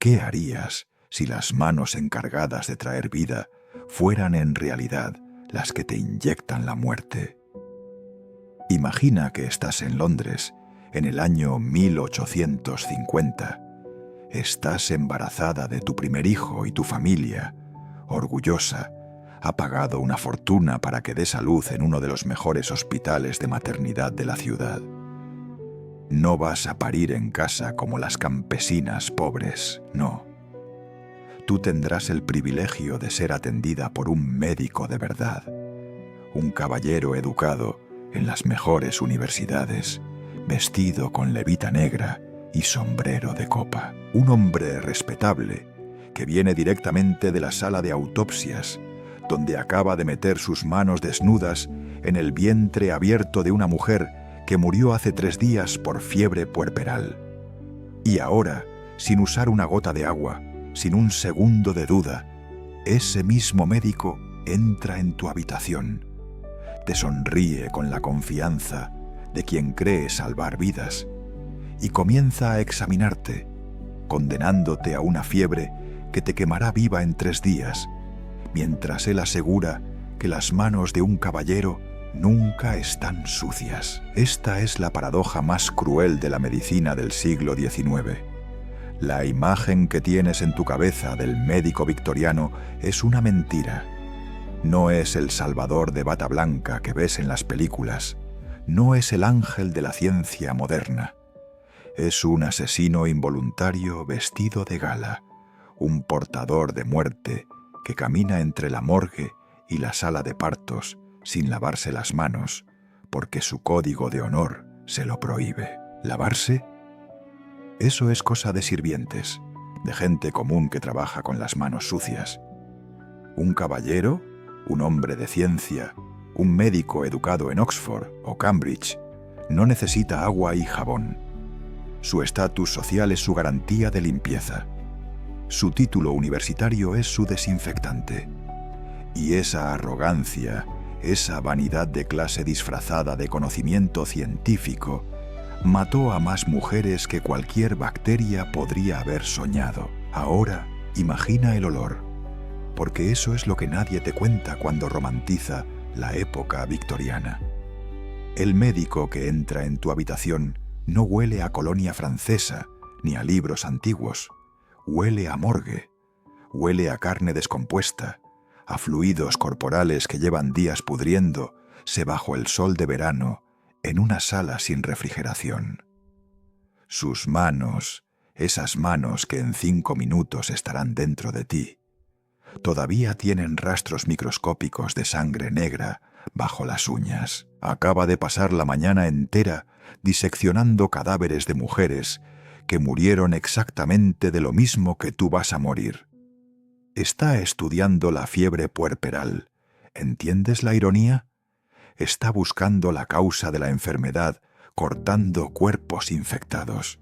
¿Qué harías si las manos encargadas de traer vida fueran en realidad las que te inyectan la muerte? Imagina que estás en Londres, en el año 1850. Estás embarazada de tu primer hijo y tu familia, orgullosa, ha pagado una fortuna para que des a luz en uno de los mejores hospitales de maternidad de la ciudad. No vas a parir en casa como las campesinas pobres, no. Tú tendrás el privilegio de ser atendida por un médico de verdad, un caballero educado en las mejores universidades, vestido con levita negra y sombrero de copa. Un hombre respetable que viene directamente de la sala de autopsias, donde acaba de meter sus manos desnudas en el vientre abierto de una mujer que murió hace 3 días por fiebre puerperal. Y ahora, sin usar una gota de agua, sin un segundo de duda, ese mismo médico entra en tu habitación. Te sonríe con la confianza de quien cree salvar vidas y comienza a examinarte, condenándote a una fiebre que te quemará viva en 3 días, mientras él asegura que las manos de un caballero nunca están sucias. Esta es la paradoja más cruel de la medicina del siglo XIX. La imagen que tienes en tu cabeza del médico victoriano es una mentira. No es el salvador de bata blanca que ves en las películas. No es el ángel de la ciencia moderna. Es un asesino involuntario vestido de gala, un portador de muerte que camina entre la morgue y la sala de partos sin lavarse las manos, porque su código de honor se lo prohíbe. ¿Lavarse? Eso es cosa de sirvientes, de gente común que trabaja con las manos sucias. Un caballero, un hombre de ciencia, un médico educado en Oxford o Cambridge, no necesita agua y jabón. Su estatus social es su garantía de limpieza. Su título universitario es su desinfectante. Y esa arrogancia, esa vanidad de clase disfrazada de conocimiento científico, mató a más mujeres que cualquier bacteria podría haber soñado. Ahora, imagina el olor, porque eso es lo que nadie te cuenta cuando romantiza la época victoriana. El médico que entra en tu habitación no huele a colonia francesa ni a libros antiguos. Huele a morgue, huele a carne descompuesta, a fluidos corporales que llevan días pudriéndose bajo el sol de verano en una sala sin refrigeración. Sus manos, esas manos que en 5 minutos estarán dentro de ti, todavía tienen rastros microscópicos de sangre negra bajo las uñas. Acaba de pasar la mañana entera diseccionando cadáveres de mujeres que murieron exactamente de lo mismo que tú vas a morir. Está estudiando la fiebre puerperal. ¿Entiendes la ironía? Está buscando la causa de la enfermedad, cortando cuerpos infectados.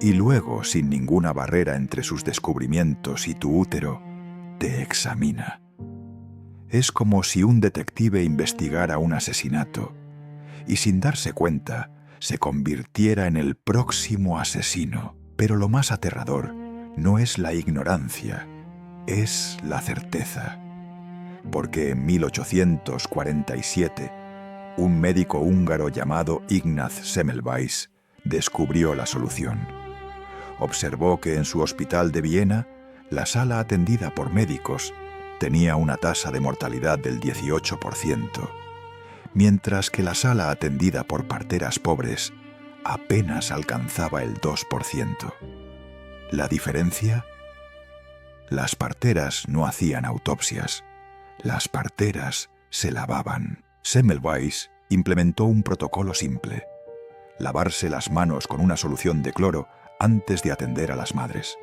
Y luego, sin ninguna barrera entre sus descubrimientos y tu útero, te examina. Es como si un detective investigara un asesinato y, sin darse cuenta, se convirtiera en el próximo asesino. Pero lo más aterrador no es la ignorancia, es la certeza. Porque en 1847, un médico húngaro llamado Ignaz Semmelweis descubrió la solución. Observó que en su hospital de Viena, la sala atendida por médicos tenía una tasa de mortalidad del 18%, mientras que la sala atendida por parteras pobres apenas alcanzaba el 2%. ¿La diferencia? Las parteras no hacían autopsias. Las parteras se lavaban. Semmelweis implementó un protocolo simple: lavarse las manos con una solución de cloro antes de atender a las madres.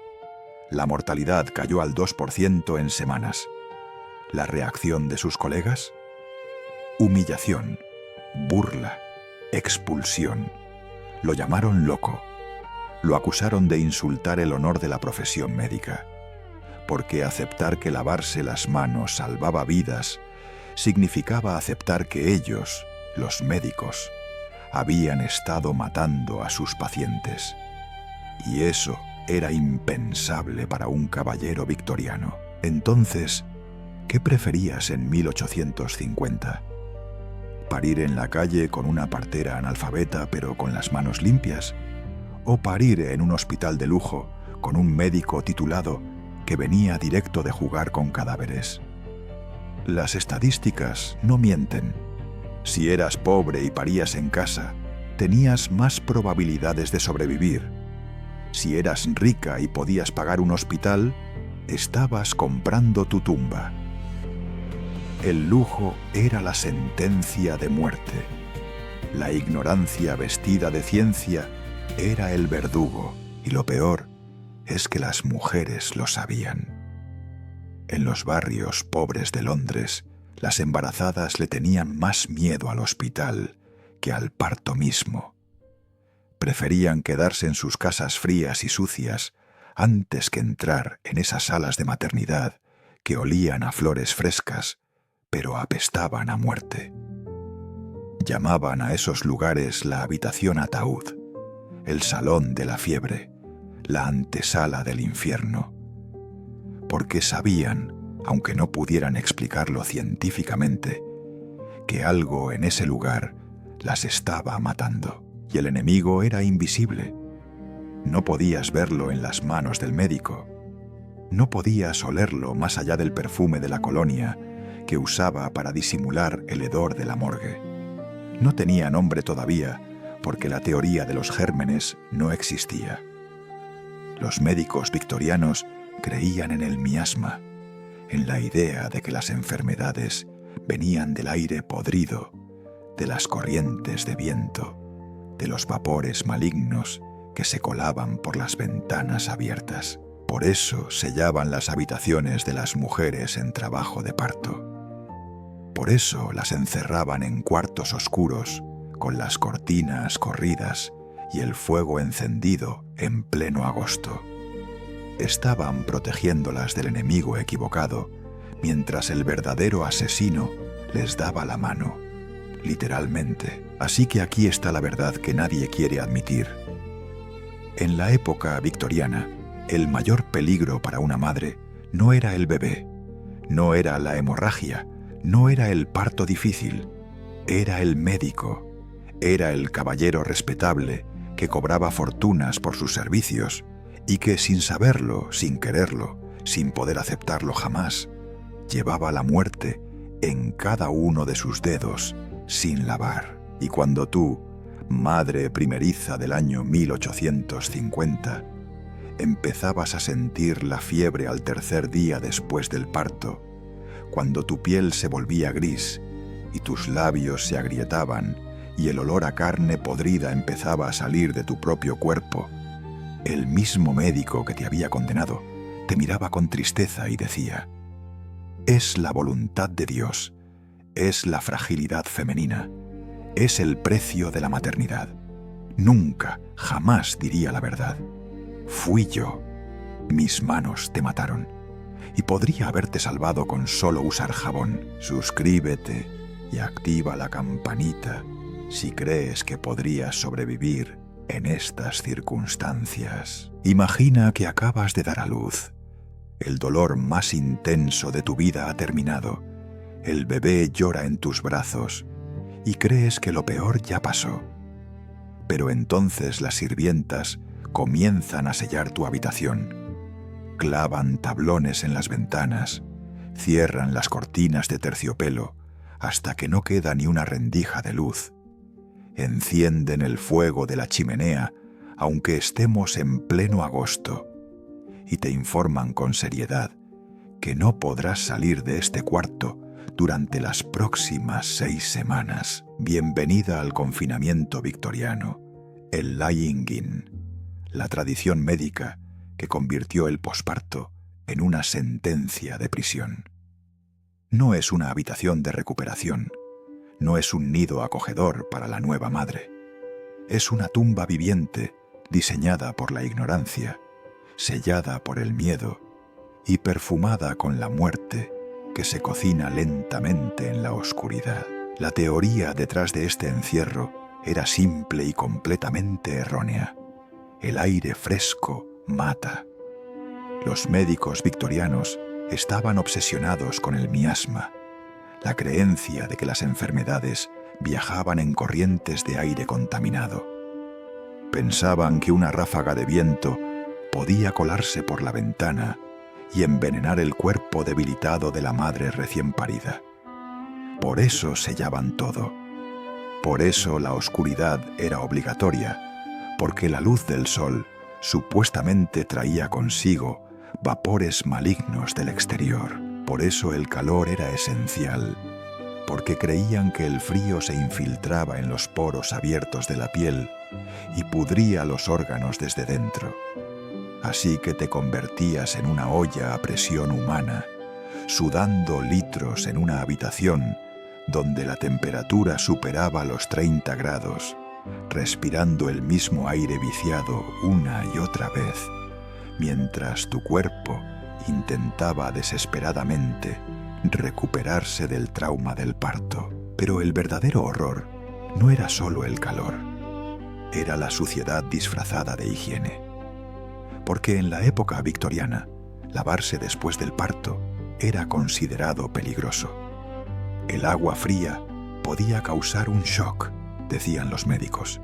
La mortalidad cayó al 2% en semanas. ¿La reacción de sus colegas? Humillación, burla, expulsión. Lo llamaron loco. Lo acusaron de insultar el honor de la profesión médica, porque aceptar que lavarse las manos salvaba vidas significaba aceptar que ellos, los médicos, habían estado matando a sus pacientes. Y eso era impensable para un caballero victoriano. Entonces, ¿qué preferías en 1850? ¿Parir en la calle con una partera analfabeta pero con las manos limpias? ¿O parir en un hospital de lujo con un médico titulado que venía directo de jugar con cadáveres? Las estadísticas no mienten. Si eras pobre y parías en casa, tenías más probabilidades de sobrevivir. Si eras rica y podías pagar un hospital, estabas comprando tu tumba. El lujo era la sentencia de muerte. La ignorancia vestida de ciencia era el verdugo, y lo peor es que las mujeres lo sabían. En los barrios pobres de Londres, las embarazadas le tenían más miedo al hospital que al parto mismo. Preferían quedarse en sus casas frías y sucias antes que entrar en esas salas de maternidad que olían a flores frescas, pero apestaban a muerte. Llamaban a esos lugares la habitación ataúd, el salón de la fiebre, la antesala del infierno, porque sabían, aunque no pudieran explicarlo científicamente, que algo en ese lugar las estaba matando, y el enemigo era invisible. No podías verlo en las manos del médico, no podías olerlo más allá del perfume de la colonia que usaba para disimular el hedor de la morgue. No tenía nombre todavía porque la teoría de los gérmenes no existía. Los médicos victorianos creían en el miasma, en la idea de que las enfermedades venían del aire podrido, de las corrientes de viento, de los vapores malignos que se colaban por las ventanas abiertas. Por eso sellaban las habitaciones de las mujeres en trabajo de parto. Por eso las encerraban en cuartos oscuros, con las cortinas corridas y el fuego encendido en pleno agosto. Estaban protegiéndolas del enemigo equivocado, mientras el verdadero asesino les daba la mano, literalmente. Así que aquí está la verdad que nadie quiere admitir. En la época victoriana, el mayor peligro para una madre no era el bebé, no era la hemorragia, no era el parto difícil, era el médico, era el caballero respetable que cobraba fortunas por sus servicios y que sin saberlo, sin quererlo, sin poder aceptarlo jamás, llevaba la muerte en cada uno de sus dedos sin lavar. Y cuando tú, madre primeriza del año 1850, empezabas a sentir la fiebre al tercer día después del parto, cuando tu piel se volvía gris y tus labios se agrietaban y el olor a carne podrida empezaba a salir de tu propio cuerpo, el mismo médico que te había condenado te miraba con tristeza y decía: es la voluntad de Dios, es la fragilidad femenina, es el precio de la maternidad. Nunca, jamás diría la verdad. Fui yo. Mis manos te mataron. Y podría haberte salvado con solo usar jabón. Suscríbete y activa la campanita si crees que podrías sobrevivir en estas circunstancias. Imagina que acabas de dar a luz. El dolor más intenso de tu vida ha terminado. El bebé llora en tus brazos y crees que lo peor ya pasó. Pero entonces las sirvientas comienzan a sellar tu habitación. Clavan tablones en las ventanas, cierran las cortinas de terciopelo hasta que no queda ni una rendija de luz. Encienden el fuego de la chimenea aunque estemos en pleno agosto y te informan con seriedad que no podrás salir de este cuarto durante las próximas 6 semanas. Bienvenida al confinamiento victoriano, el lying-in, la tradición médica que convirtió el posparto en una sentencia de prisión. No es una habitación de recuperación, no es un nido acogedor para la nueva madre. Es una tumba viviente diseñada por la ignorancia, sellada por el miedo y perfumada con la muerte que se cocina lentamente en la oscuridad. La teoría detrás de este encierro era simple y completamente errónea. El aire fresco mata. Los médicos victorianos estaban obsesionados con el miasma, la creencia de que las enfermedades viajaban en corrientes de aire contaminado. Pensaban que una ráfaga de viento podía colarse por la ventana y envenenar el cuerpo debilitado de la madre recién parida. Por eso sellaban todo. Por eso la oscuridad era obligatoria, porque la luz del sol supuestamente traía consigo vapores malignos del exterior. Por eso el calor era esencial, porque creían que el frío se infiltraba en los poros abiertos de la piel y pudría los órganos desde dentro. Así que te convertías en una olla a presión humana, sudando litros en una habitación donde la temperatura superaba los 30 grados, respirando el mismo aire viciado una y otra vez, mientras tu cuerpo intentaba desesperadamente recuperarse del trauma del parto. Pero el verdadero horror no era solo el calor, era la suciedad disfrazada de higiene. Porque en la época victoriana, lavarse después del parto era considerado peligroso. El agua fría podía causar un shock, decían los médicos.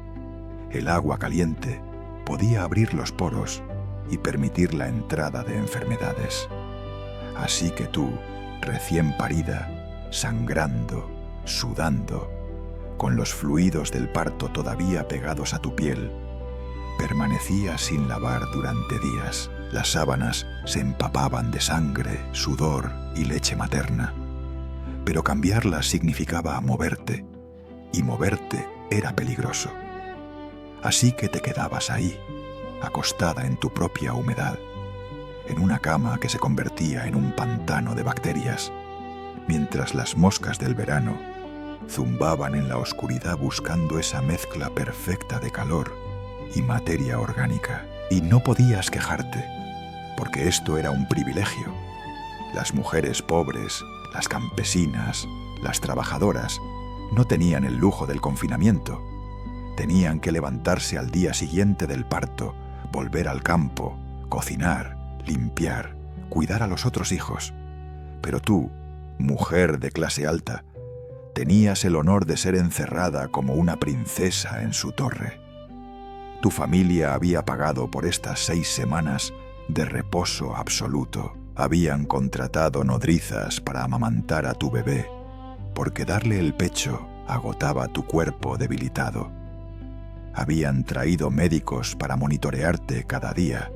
El agua caliente podía abrir los poros y permitir la entrada de enfermedades. Así que tú, recién parida, sangrando, sudando, con los fluidos del parto todavía pegados a tu piel, permanecías sin lavar durante días. Las sábanas se empapaban de sangre, sudor y leche materna. Pero cambiarlas significaba moverte, y moverte era peligroso. Así que te quedabas ahí, acostada en tu propia humedad, en una cama que se convertía en un pantano de bacterias, mientras las moscas del verano zumbaban en la oscuridad buscando esa mezcla perfecta de calor y materia orgánica. Y no podías quejarte, porque esto era un privilegio. Las mujeres pobres, las campesinas, las trabajadoras, no tenían el lujo del confinamiento. Tenían que levantarse al día siguiente del parto, volver al campo, cocinar, limpiar, cuidar a los otros hijos. Pero tú, mujer de clase alta, tenías el honor de ser encerrada como una princesa en su torre. Tu familia había pagado por estas 6 semanas de reposo absoluto. Habían contratado nodrizas para amamantar a tu bebé, porque darle el pecho agotaba tu cuerpo debilitado. Habían traído médicos para monitorearte cada día,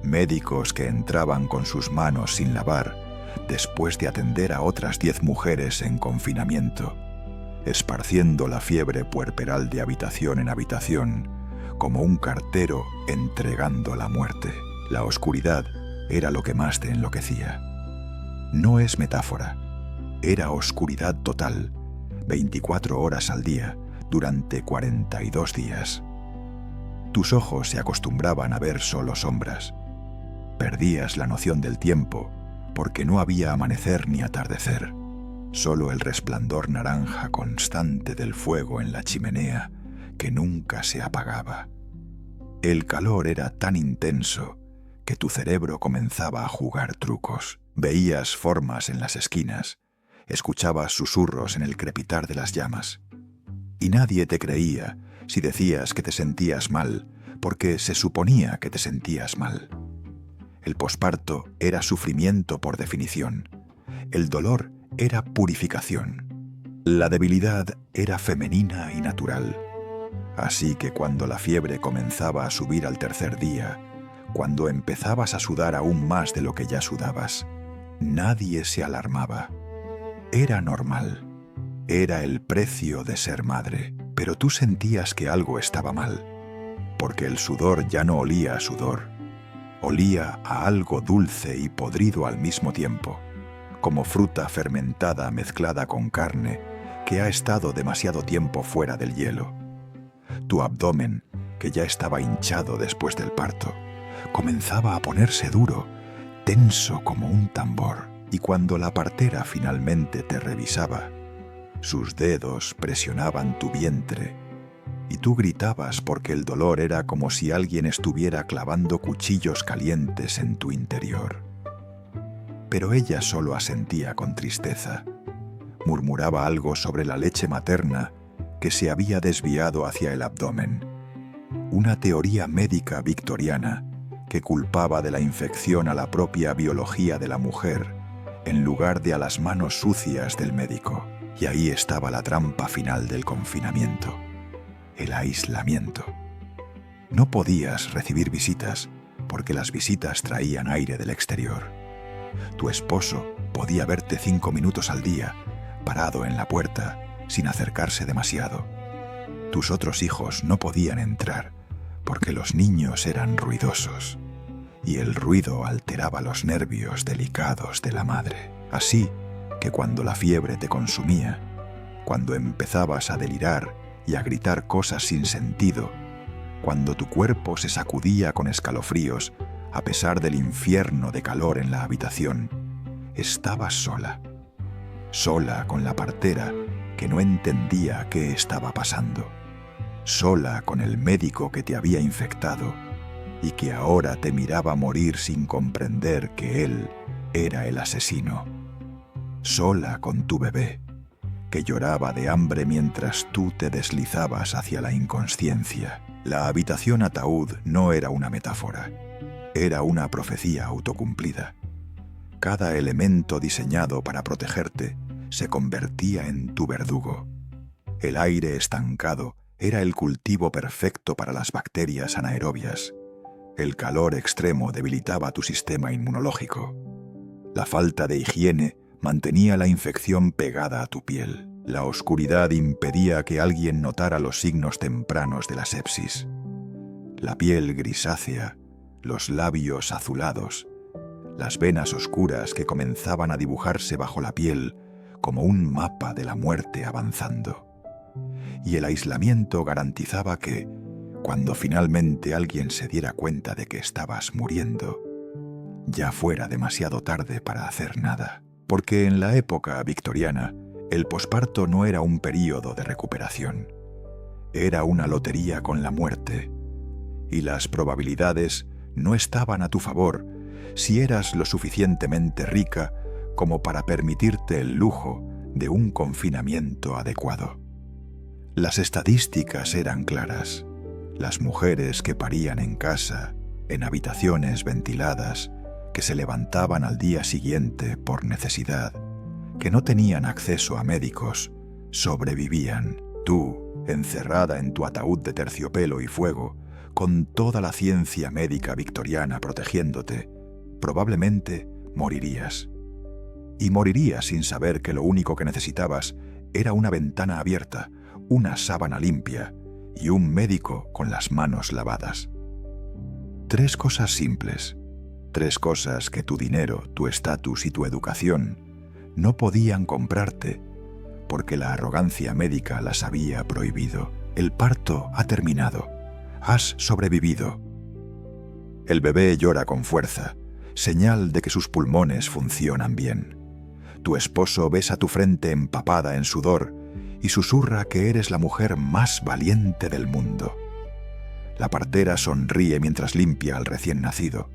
médicos que entraban con sus manos sin lavar después de atender a otras 10 mujeres en confinamiento, esparciendo la fiebre puerperal de habitación en habitación, como un cartero entregando la muerte. La oscuridad era lo que más te enloquecía. No es metáfora, era oscuridad total, 24 horas al día, durante 42 días. Tus ojos se acostumbraban a ver solo sombras. Perdías la noción del tiempo, porque no había amanecer ni atardecer, solo el resplandor naranja constante del fuego en la chimenea que nunca se apagaba. El calor era tan intenso que tu cerebro comenzaba a jugar trucos. Veías formas en las esquinas, escuchabas susurros en el crepitar de las llamas. Y nadie te creía si decías que te sentías mal, porque se suponía que te sentías mal. El posparto era sufrimiento por definición. El dolor era purificación. La debilidad era femenina y natural. Así que cuando la fiebre comenzaba a subir al tercer día, cuando empezabas a sudar aún más de lo que ya sudabas, nadie se alarmaba. Era normal. Era el precio de ser madre. Pero tú sentías que algo estaba mal, porque el sudor ya no olía a sudor. Olía a algo dulce y podrido al mismo tiempo, como fruta fermentada mezclada con carne que ha estado demasiado tiempo fuera del hielo. Tu abdomen, que ya estaba hinchado después del parto, comenzaba a ponerse duro, tenso como un tambor. Y cuando la partera finalmente te revisaba, sus dedos presionaban tu vientre y tú gritabas porque el dolor era como si alguien estuviera clavando cuchillos calientes en tu interior. Pero ella solo asentía con tristeza. Murmuraba algo sobre la leche materna que se había desviado hacia el abdomen. Una teoría médica victoriana que culpaba de la infección a la propia biología de la mujer en lugar de a las manos sucias del médico. Y ahí estaba la trampa final del confinamiento: el aislamiento. No podías recibir visitas porque las visitas traían aire del exterior. Tu esposo podía verte 5 minutos al día, parado en la puerta, sin acercarse demasiado. Tus otros hijos no podían entrar porque los niños eran ruidosos y el ruido alteraba los nervios delicados de la madre. Así que cuando la fiebre te consumía, cuando empezabas a delirar y a gritar cosas sin sentido, cuando tu cuerpo se sacudía con escalofríos a pesar del infierno de calor en la habitación, estabas sola. Sola con la partera que no entendía qué estaba pasando. Sola con el médico que te había infectado y que ahora te miraba morir sin comprender que él era el asesino. Sola con tu bebé, que lloraba de hambre mientras tú te deslizabas hacia la inconsciencia. La habitación ataúd no era una metáfora, era una profecía autocumplida. Cada elemento diseñado para protegerte se convertía en tu verdugo. El aire estancado era el cultivo perfecto para las bacterias anaerobias. El calor extremo debilitaba tu sistema inmunológico. La falta de higiene mantenía la infección pegada a tu piel. La oscuridad impedía que alguien notara los signos tempranos de la sepsis. La piel grisácea, los labios azulados, las venas oscuras que comenzaban a dibujarse bajo la piel como un mapa de la muerte avanzando. Y el aislamiento garantizaba que, cuando finalmente alguien se diera cuenta de que estabas muriendo, ya fuera demasiado tarde para hacer nada. Porque en la época victoriana, el posparto no era un período de recuperación. Era una lotería con la muerte, y las probabilidades no estaban a tu favor si eras lo suficientemente rica como para permitirte el lujo de un confinamiento adecuado. Las estadísticas eran claras. Las mujeres que parían en casa, en habitaciones ventiladas, que se levantaban al día siguiente por necesidad, que no tenían acceso a médicos, sobrevivían. Tú, encerrada en tu ataúd de terciopelo y fuego, con toda la ciencia médica victoriana protegiéndote, probablemente morirías. Y morirías sin saber que lo único que necesitabas era una ventana abierta, una sábana limpia y un médico con las manos lavadas. 3 cosas simples, 3 cosas que tu dinero, tu estatus y tu educación no podían comprarte porque la arrogancia médica las había prohibido. El parto ha terminado. Has sobrevivido. El bebé llora con fuerza, señal de que sus pulmones funcionan bien. Tu esposo besa tu frente empapada en sudor y susurra que eres la mujer más valiente del mundo. La partera sonríe mientras limpia al recién nacido.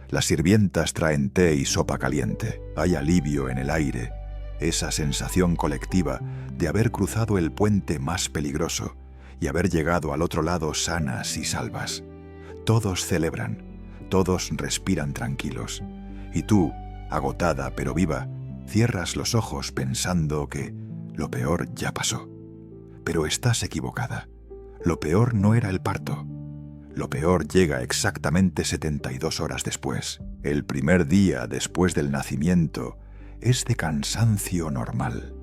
Las sirvientas traen té y sopa caliente. Hay alivio en el aire, esa sensación colectiva de haber cruzado el puente más peligroso y haber llegado al otro lado sanas y salvas. Todos celebran, todos respiran tranquilos. Y tú, agotada pero viva, cierras los ojos pensando que lo peor ya pasó. Pero estás equivocada. Lo peor no era el parto. Lo peor llega exactamente 72 horas después. El primer día después del nacimiento es de cansancio normal.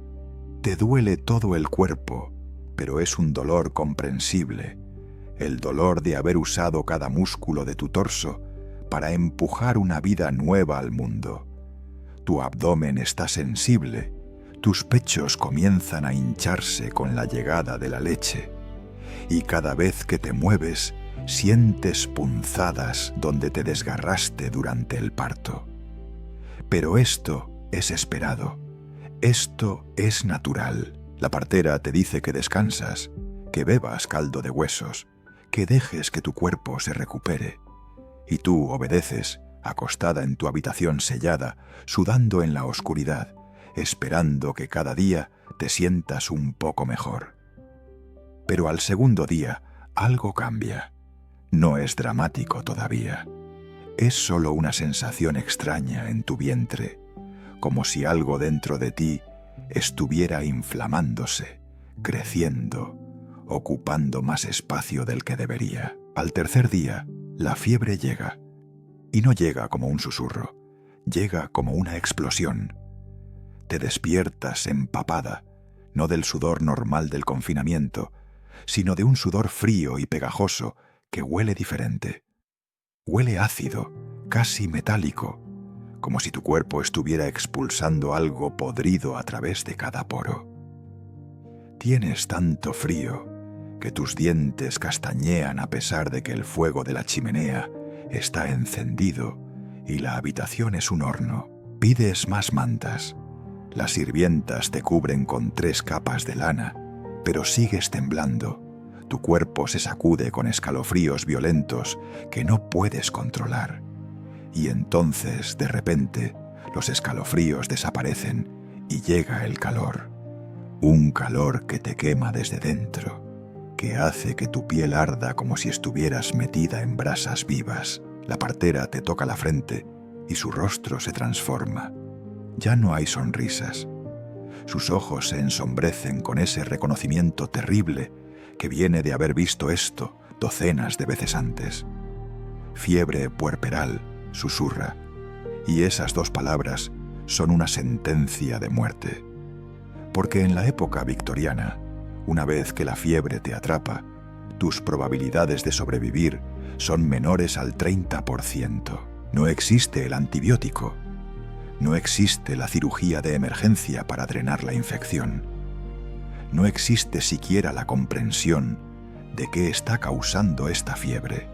Te duele todo el cuerpo, pero es un dolor comprensible. El dolor de haber usado cada músculo de tu torso para empujar una vida nueva al mundo. Tu abdomen está sensible, tus pechos comienzan a hincharse con la llegada de la leche, y cada vez que te mueves, sientes punzadas donde te desgarraste durante el parto. Pero esto es esperado, esto es natural. La partera te dice que descansas, que bebas caldo de huesos, que dejes que tu cuerpo se recupere. Y tú obedeces, acostada en tu habitación sellada, sudando en la oscuridad, esperando que cada día te sientas un poco mejor. Pero al segundo día algo cambia. No es dramático todavía. Es solo una sensación extraña en tu vientre, como si algo dentro de ti estuviera inflamándose, creciendo, ocupando más espacio del que debería. Al tercer día, la fiebre llega, y no llega como un susurro, llega como una explosión. Te despiertas empapada, no del sudor normal del confinamiento, sino de un sudor frío y pegajoso que huele diferente. Huele ácido, casi metálico, como si tu cuerpo estuviera expulsando algo podrido a través de cada poro. Tienes tanto frío que tus dientes castañean a pesar de que el fuego de la chimenea está encendido y la habitación es un horno. Pides más mantas. Las sirvientas te cubren con 3 capas de lana, pero sigues temblando. Tu cuerpo se sacude con escalofríos violentos que no puedes controlar. Y entonces, de repente, los escalofríos desaparecen y llega el calor. Un calor que te quema desde dentro, que hace que tu piel arda como si estuvieras metida en brasas vivas. La partera te toca la frente y su rostro se transforma. Ya no hay sonrisas. Sus ojos se ensombrecen con ese reconocimiento terrible que viene de haber visto esto docenas de veces antes. Fiebre puerperal, susurra, y esas 2 palabras son una sentencia de muerte. Porque en la época victoriana, una vez que la fiebre te atrapa, tus probabilidades de sobrevivir son menores al 30%. No existe el antibiótico. No existe la cirugía de emergencia para drenar la infección. No existe siquiera la comprensión de qué está causando esta fiebre.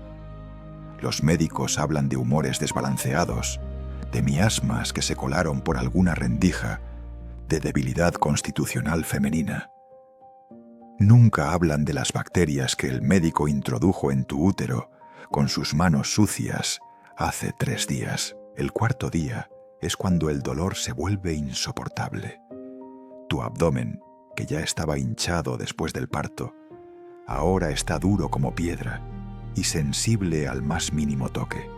Los médicos hablan de humores desbalanceados, de miasmas que se colaron por alguna rendija, de debilidad constitucional femenina. Nunca hablan de las bacterias que el médico introdujo en tu útero con sus manos sucias hace 3 días. El cuarto día es cuando el dolor se vuelve insoportable. Tu abdomen, que ya estaba hinchado después del parto, ahora está duro como piedra y sensible al más mínimo toque.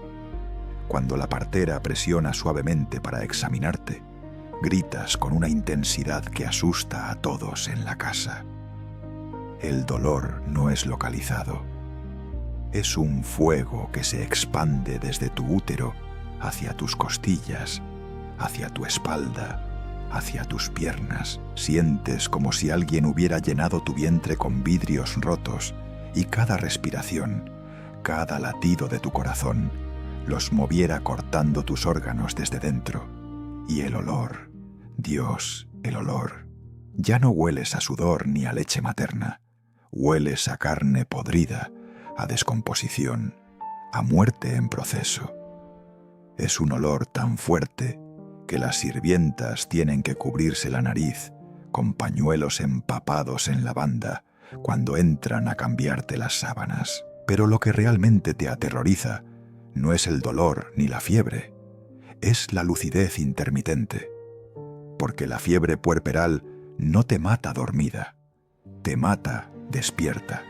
Cuando la partera presiona suavemente para examinarte, gritas con una intensidad que asusta a todos en la casa. El dolor no es localizado. Es un fuego que se expande desde tu útero hacia tus costillas, hacia tu espalda, hacia tus piernas. Sientes como si alguien hubiera llenado tu vientre con vidrios rotos y cada respiración, cada latido de tu corazón, los moviera cortando tus órganos desde dentro. Y el olor, Dios, el olor. Ya no hueles a sudor ni a leche materna. Hueles a carne podrida, a descomposición, a muerte en proceso. Es un olor tan fuerte que las sirvientas tienen que cubrirse la nariz con pañuelos empapados en lavanda cuando entran a cambiarte las sábanas. Pero lo que realmente te aterroriza no es el dolor ni la fiebre, es la lucidez intermitente. Porque la fiebre puerperal no te mata dormida, te mata despierta.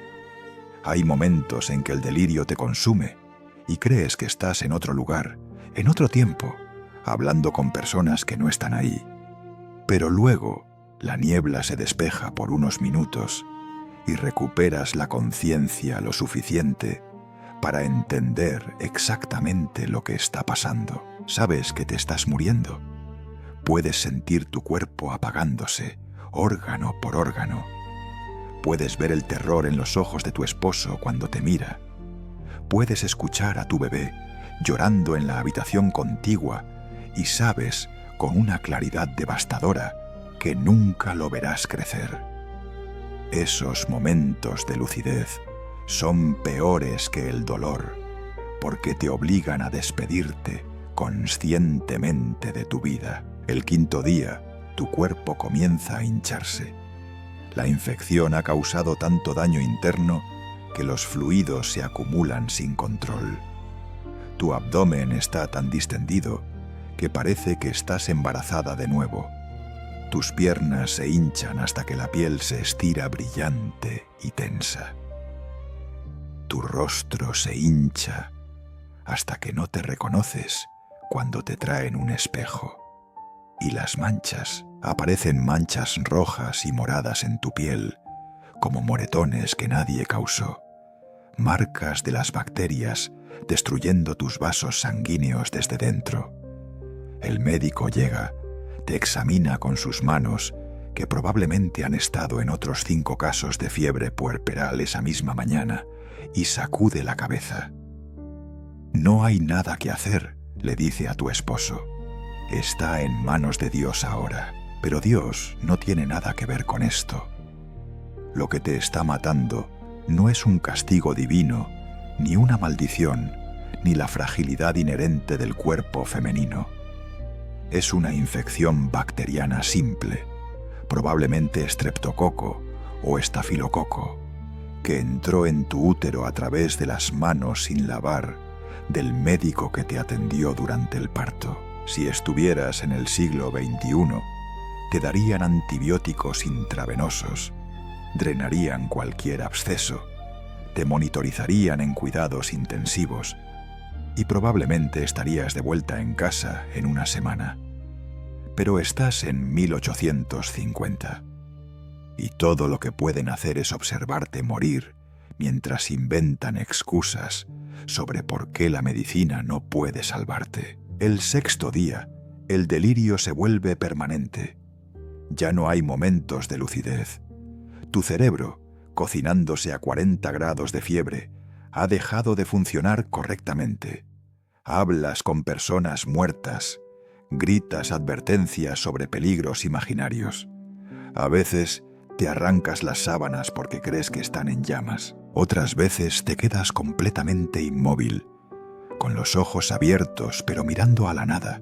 Hay momentos en que el delirio te consume y crees que estás en otro lugar, en otro tiempo, hablando con personas que no están ahí. Pero luego la niebla se despeja por unos minutos y recuperas la conciencia lo suficiente para entender exactamente lo que está pasando. Sabes que te estás muriendo. Puedes sentir tu cuerpo apagándose, órgano por órgano. Puedes ver el terror en los ojos de tu esposo cuando te mira. Puedes escuchar a tu bebé llorando en la habitación contigua y sabes con una claridad devastadora que nunca lo verás crecer. Esos momentos de lucidez son peores que el dolor, porque te obligan a despedirte conscientemente de tu vida. El quinto día, tu cuerpo comienza a hincharse. La infección ha causado tanto daño interno que los fluidos se acumulan sin control. Tu abdomen está tan distendido que parece que estás embarazada de nuevo. Tus piernas se hinchan hasta que la piel se estira brillante y tensa. Tu rostro se hincha hasta que no te reconoces cuando te traen un espejo. Y las manchas, aparecen manchas rojas y moradas en tu piel, como moretones que nadie causó. Marcas de las bacterias destruyendo tus vasos sanguíneos desde dentro. El médico llega, te examina con sus manos, que probablemente han estado en otros 5 casos de fiebre puerperal esa misma mañana, y sacude la cabeza. No hay nada que hacer, le dice a tu esposo. Está en manos de Dios ahora, pero Dios no tiene nada que ver con esto. Lo que te está matando no es un castigo divino, ni una maldición, ni la fragilidad inherente del cuerpo femenino. Es una infección bacteriana simple, probablemente estreptococo o estafilococo, que entró en tu útero a través de las manos sin lavar del médico que te atendió durante el parto. Si estuvieras en el siglo XXI, te darían antibióticos intravenosos, drenarían cualquier absceso, te monitorizarían en cuidados intensivos y probablemente estarías de vuelta en casa en una semana. Pero estás en 1850 y todo lo que pueden hacer es observarte morir mientras inventan excusas sobre por qué la medicina no puede salvarte. El 6º día, el delirio se vuelve permanente. Ya no hay momentos de lucidez. Tu cerebro, cocinándose a 40 grados de fiebre, ha dejado de funcionar correctamente. Hablas con personas muertas, gritas advertencias sobre peligros imaginarios. A veces te arrancas las sábanas porque crees que están en llamas. Otras veces te quedas completamente inmóvil, con los ojos abiertos pero mirando a la nada,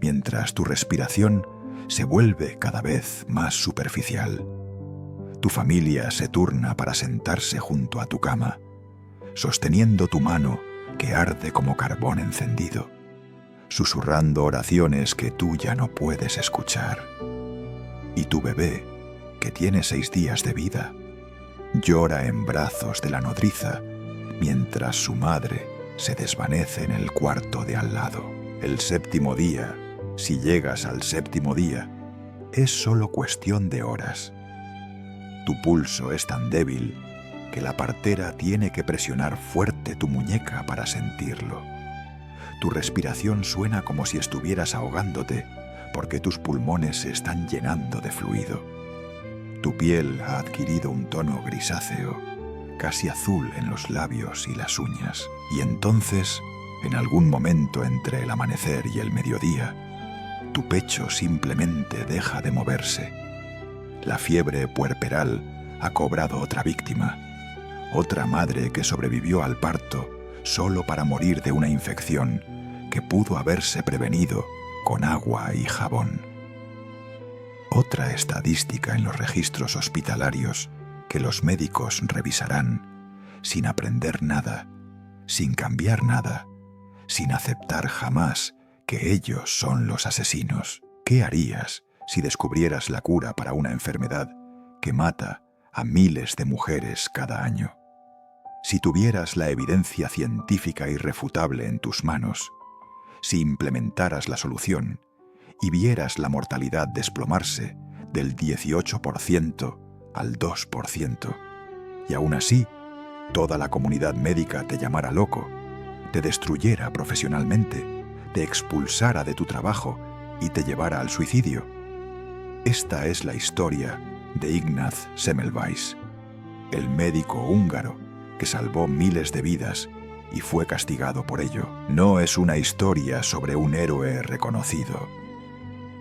mientras tu respiración se vuelve cada vez más superficial. Tu familia se turna para sentarse junto a tu cama, sosteniendo tu mano que arde como carbón encendido, susurrando oraciones que tú ya no puedes escuchar. Y tu bebé, que tiene 6 días de vida, llora en brazos de la nodriza mientras su madre se desvanece en el cuarto de al lado. El 7º día, si llegas al 7º día, es solo cuestión de horas. Tu pulso es tan débil que la partera tiene que presionar fuerte tu muñeca para sentirlo. Tu respiración suena como si estuvieras ahogándote porque tus pulmones se están llenando de fluido. Tu piel ha adquirido un tono grisáceo, casi azul en los labios y las uñas. Y entonces, en algún momento entre el amanecer y el mediodía, tu pecho simplemente deja de moverse. La fiebre puerperal ha cobrado otra víctima, otra madre que sobrevivió al parto solo para morir de una infección que pudo haberse prevenido con agua y jabón. Otra estadística en los registros hospitalarios que los médicos revisarán sin aprender nada, sin cambiar nada, sin aceptar jamás que ellos son los asesinos. ¿Qué harías si descubrieras la cura para una enfermedad que mata a miles de mujeres cada año? Si tuvieras la evidencia científica irrefutable en tus manos, si implementaras la solución y vieras la mortalidad desplomarse del 18% al 2%, y aún así toda la comunidad médica te llamara loco, te destruyera profesionalmente, te expulsara de tu trabajo y te llevara al suicidio. Esta es la historia de Ignaz Semmelweis, el médico húngaro que salvó miles de vidas y fue castigado por ello. No es una historia sobre un héroe reconocido.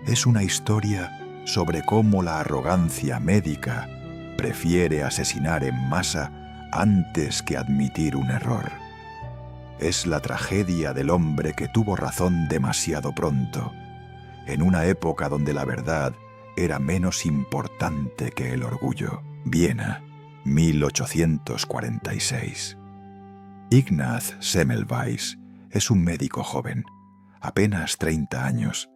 Es una historia sobre cómo la arrogancia médica prefiere asesinar en masa antes que admitir un error. Es la tragedia del hombre que tuvo razón demasiado pronto, en una época donde la verdad era menos importante que el orgullo. Viena, 1846. Ignaz Semmelweis es un médico joven, apenas 30 años,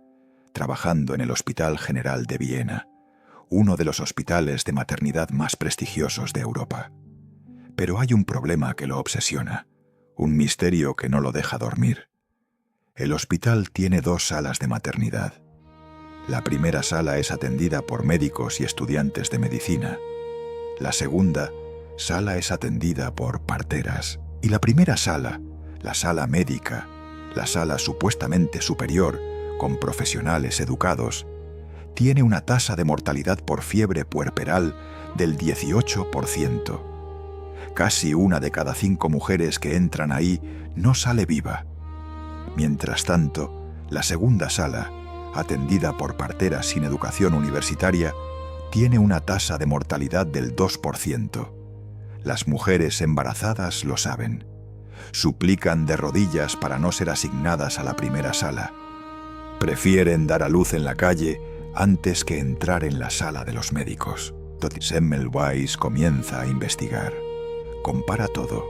trabajando en el Hospital General de Viena, uno de los hospitales de maternidad más prestigiosos de Europa. Pero hay un problema que lo obsesiona, un misterio que no lo deja dormir. El hospital tiene 2 salas de maternidad. La primera sala es atendida por médicos y estudiantes de medicina. La segunda sala es atendida por parteras. Y la primera sala, la sala médica, la sala supuestamente superior, con profesionales educados, tiene una tasa de mortalidad por fiebre puerperal del 18%. Casi 1 de cada 5 mujeres que entran ahí no sale viva. Mientras tanto, la segunda sala, atendida por parteras sin educación universitaria, tiene una tasa de mortalidad del 2%. Las mujeres embarazadas lo saben. Suplican de rodillas para no ser asignadas a la primera sala. Prefieren dar a luz en la calle antes que entrar en la sala de los médicos. Semmelweis comienza a investigar. Compara todo: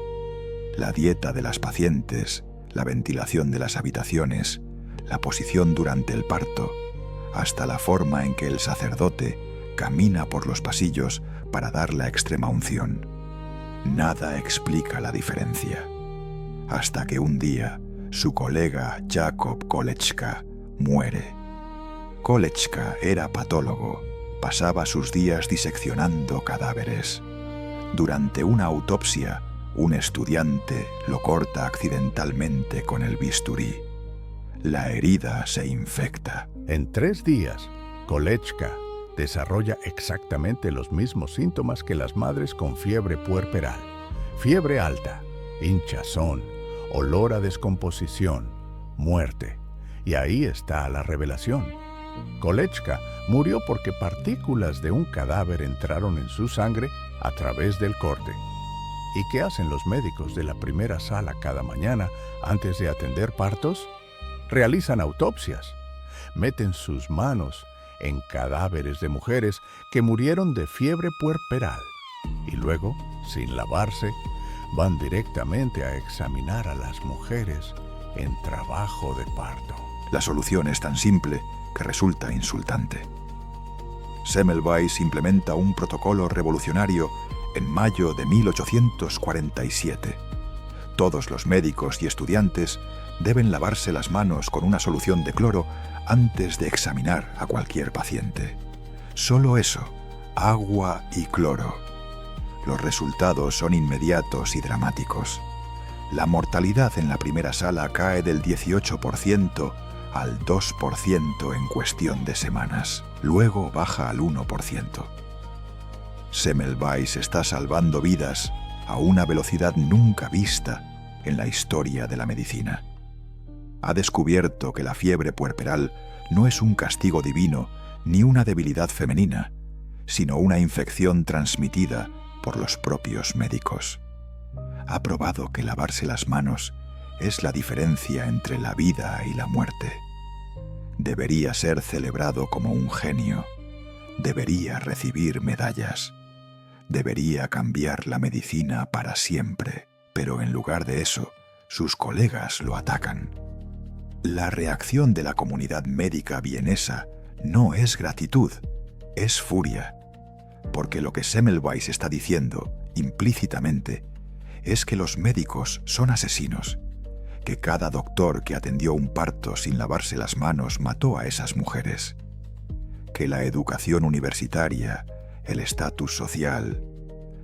la dieta de las pacientes, la ventilación de las habitaciones, la posición durante el parto, hasta la forma en que el sacerdote camina por los pasillos para dar la extrema unción. Nada explica la diferencia. Hasta que un día su colega Jakob Kolečka muere. Kolečka era patólogo, pasaba sus días diseccionando cadáveres. Durante una autopsia, un estudiante lo corta accidentalmente con el bisturí. La herida se infecta. En 3 días, Kolečka desarrolla exactamente los mismos síntomas que las madres con fiebre puerperal: fiebre alta, hinchazón, olor a descomposición, muerte. Y ahí está la revelación. Kolečka murió porque partículas de un cadáver entraron en su sangre a través del corte. ¿Y qué hacen los médicos de la primera sala cada mañana antes de atender partos? Realizan autopsias. Meten sus manos en cadáveres de mujeres que murieron de fiebre puerperal y luego, sin lavarse, van directamente a examinar a las mujeres en trabajo de parto. La solución es tan simple que resulta insultante. Semmelweis implementa un protocolo revolucionario en mayo de 1847. Todos los médicos y estudiantes deben lavarse las manos con una solución de cloro antes de examinar a cualquier paciente. Solo eso, agua y cloro. Los resultados son inmediatos y dramáticos. La mortalidad en la primera sala cae del 18% al 2% en cuestión de semanas. Luego baja al 1%. Semmelweis está salvando vidas a una velocidad nunca vista en la historia de la medicina. Ha descubierto que la fiebre puerperal no es un castigo divino ni una debilidad femenina, sino una infección transmitida por los propios médicos. Ha probado que lavarse las manos es la diferencia entre la vida y la muerte. Debería ser celebrado como un genio. Debería recibir medallas. Debería cambiar la medicina para siempre. Pero en lugar de eso, sus colegas lo atacan. La reacción de la comunidad médica vienesa no es gratitud, es furia. Porque lo que Semmelweis está diciendo, implícitamente, es que los médicos son asesinos, que cada doctor que atendió un parto sin lavarse las manos mató a esas mujeres, que la educación universitaria, el estatus social,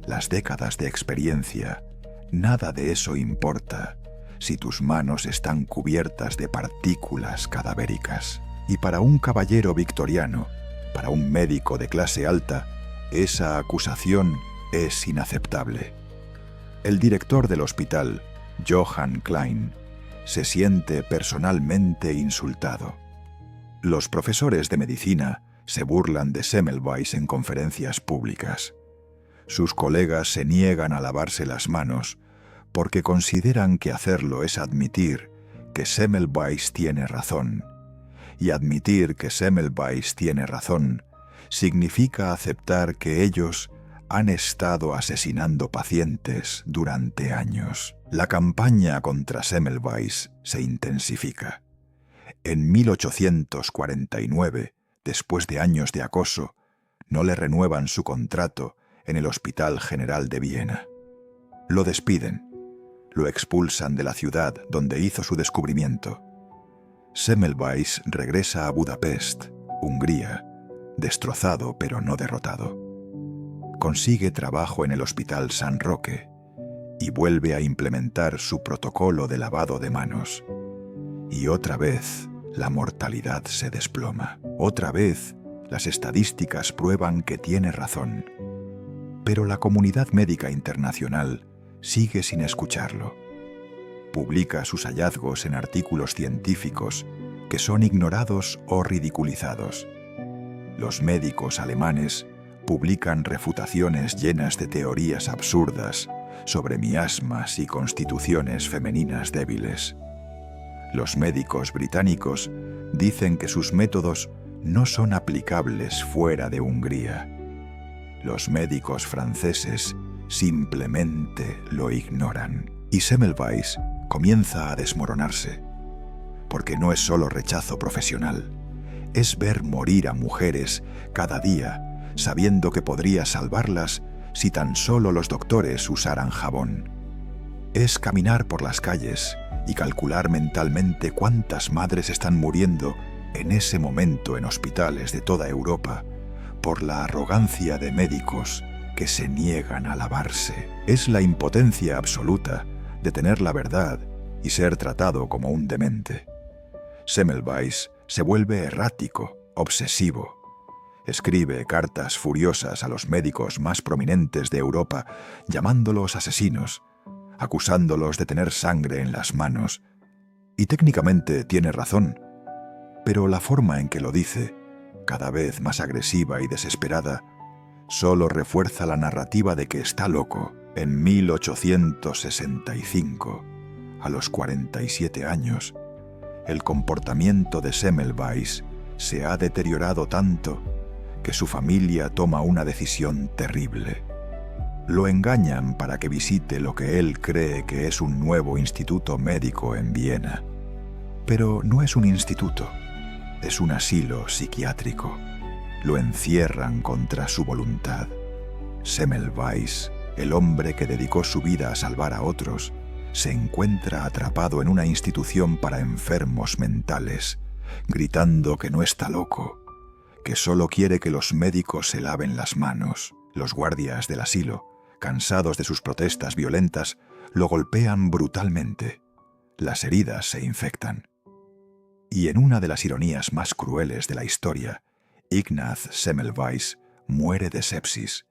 las décadas de experiencia, nada de eso importa si tus manos están cubiertas de partículas cadavéricas. Y para un caballero victoriano, para un médico de clase alta, esa acusación es inaceptable. El director del hospital, Johann Klein, se siente personalmente insultado. Los profesores de medicina se burlan de Semmelweis en conferencias públicas. Sus colegas se niegan a lavarse las manos porque consideran que hacerlo es admitir que Semmelweis tiene razón. Y admitir que Semmelweis tiene razón significa aceptar que ellos han estado asesinando pacientes durante años. La campaña contra Semmelweis se intensifica. En 1849, después de años de acoso, no le renuevan su contrato en el Hospital General de Viena. Lo despiden, lo expulsan de la ciudad donde hizo su descubrimiento. Semmelweis regresa a Budapest, Hungría, destrozado pero no derrotado. Consigue trabajo en el Hospital San Roque y vuelve a implementar su protocolo de lavado de manos. Y otra vez la mortalidad se desploma. Otra vez las estadísticas prueban que tiene razón. Pero la comunidad médica internacional sigue sin escucharlo. Publica sus hallazgos en artículos científicos que son ignorados o ridiculizados. Los médicos alemanes publican refutaciones llenas de teorías absurdas sobre miasmas y constituciones femeninas débiles. Los médicos británicos dicen que sus métodos no son aplicables fuera de Hungría. Los médicos franceses simplemente lo ignoran. Y Semmelweis comienza a desmoronarse, porque no es solo rechazo profesional, es ver morir a mujeres cada día sabiendo que podría salvarlas si tan solo los doctores usaran jabón. Es caminar por las calles y calcular mentalmente cuántas madres están muriendo en ese momento en hospitales de toda Europa por la arrogancia de médicos que se niegan a lavarse. Es la impotencia absoluta de tener la verdad y ser tratado como un demente. Semmelweis se vuelve errático, obsesivo. Escribe cartas furiosas a los médicos más prominentes de Europa, llamándolos asesinos, acusándolos de tener sangre en las manos. Y técnicamente tiene razón, pero la forma en que lo dice, cada vez más agresiva y desesperada, solo refuerza la narrativa de que está loco. En 1865, a los 47 años, el comportamiento de Semmelweis se ha deteriorado tanto que su familia toma una decisión terrible. Lo engañan para que visite lo que él cree que es un nuevo instituto médico en Viena. Pero no es un instituto, es un asilo psiquiátrico. Lo encierran contra su voluntad. Semmelweis, el hombre que dedicó su vida a salvar a otros, se encuentra atrapado en una institución para enfermos mentales, gritando que no está loco, que solo quiere que los médicos se laven las manos. Los guardias del asilo, cansados de sus protestas violentas, lo golpean brutalmente. Las heridas se infectan. Y en una de las ironías más crueles de la historia, Ignaz Semmelweis muere de sepsis,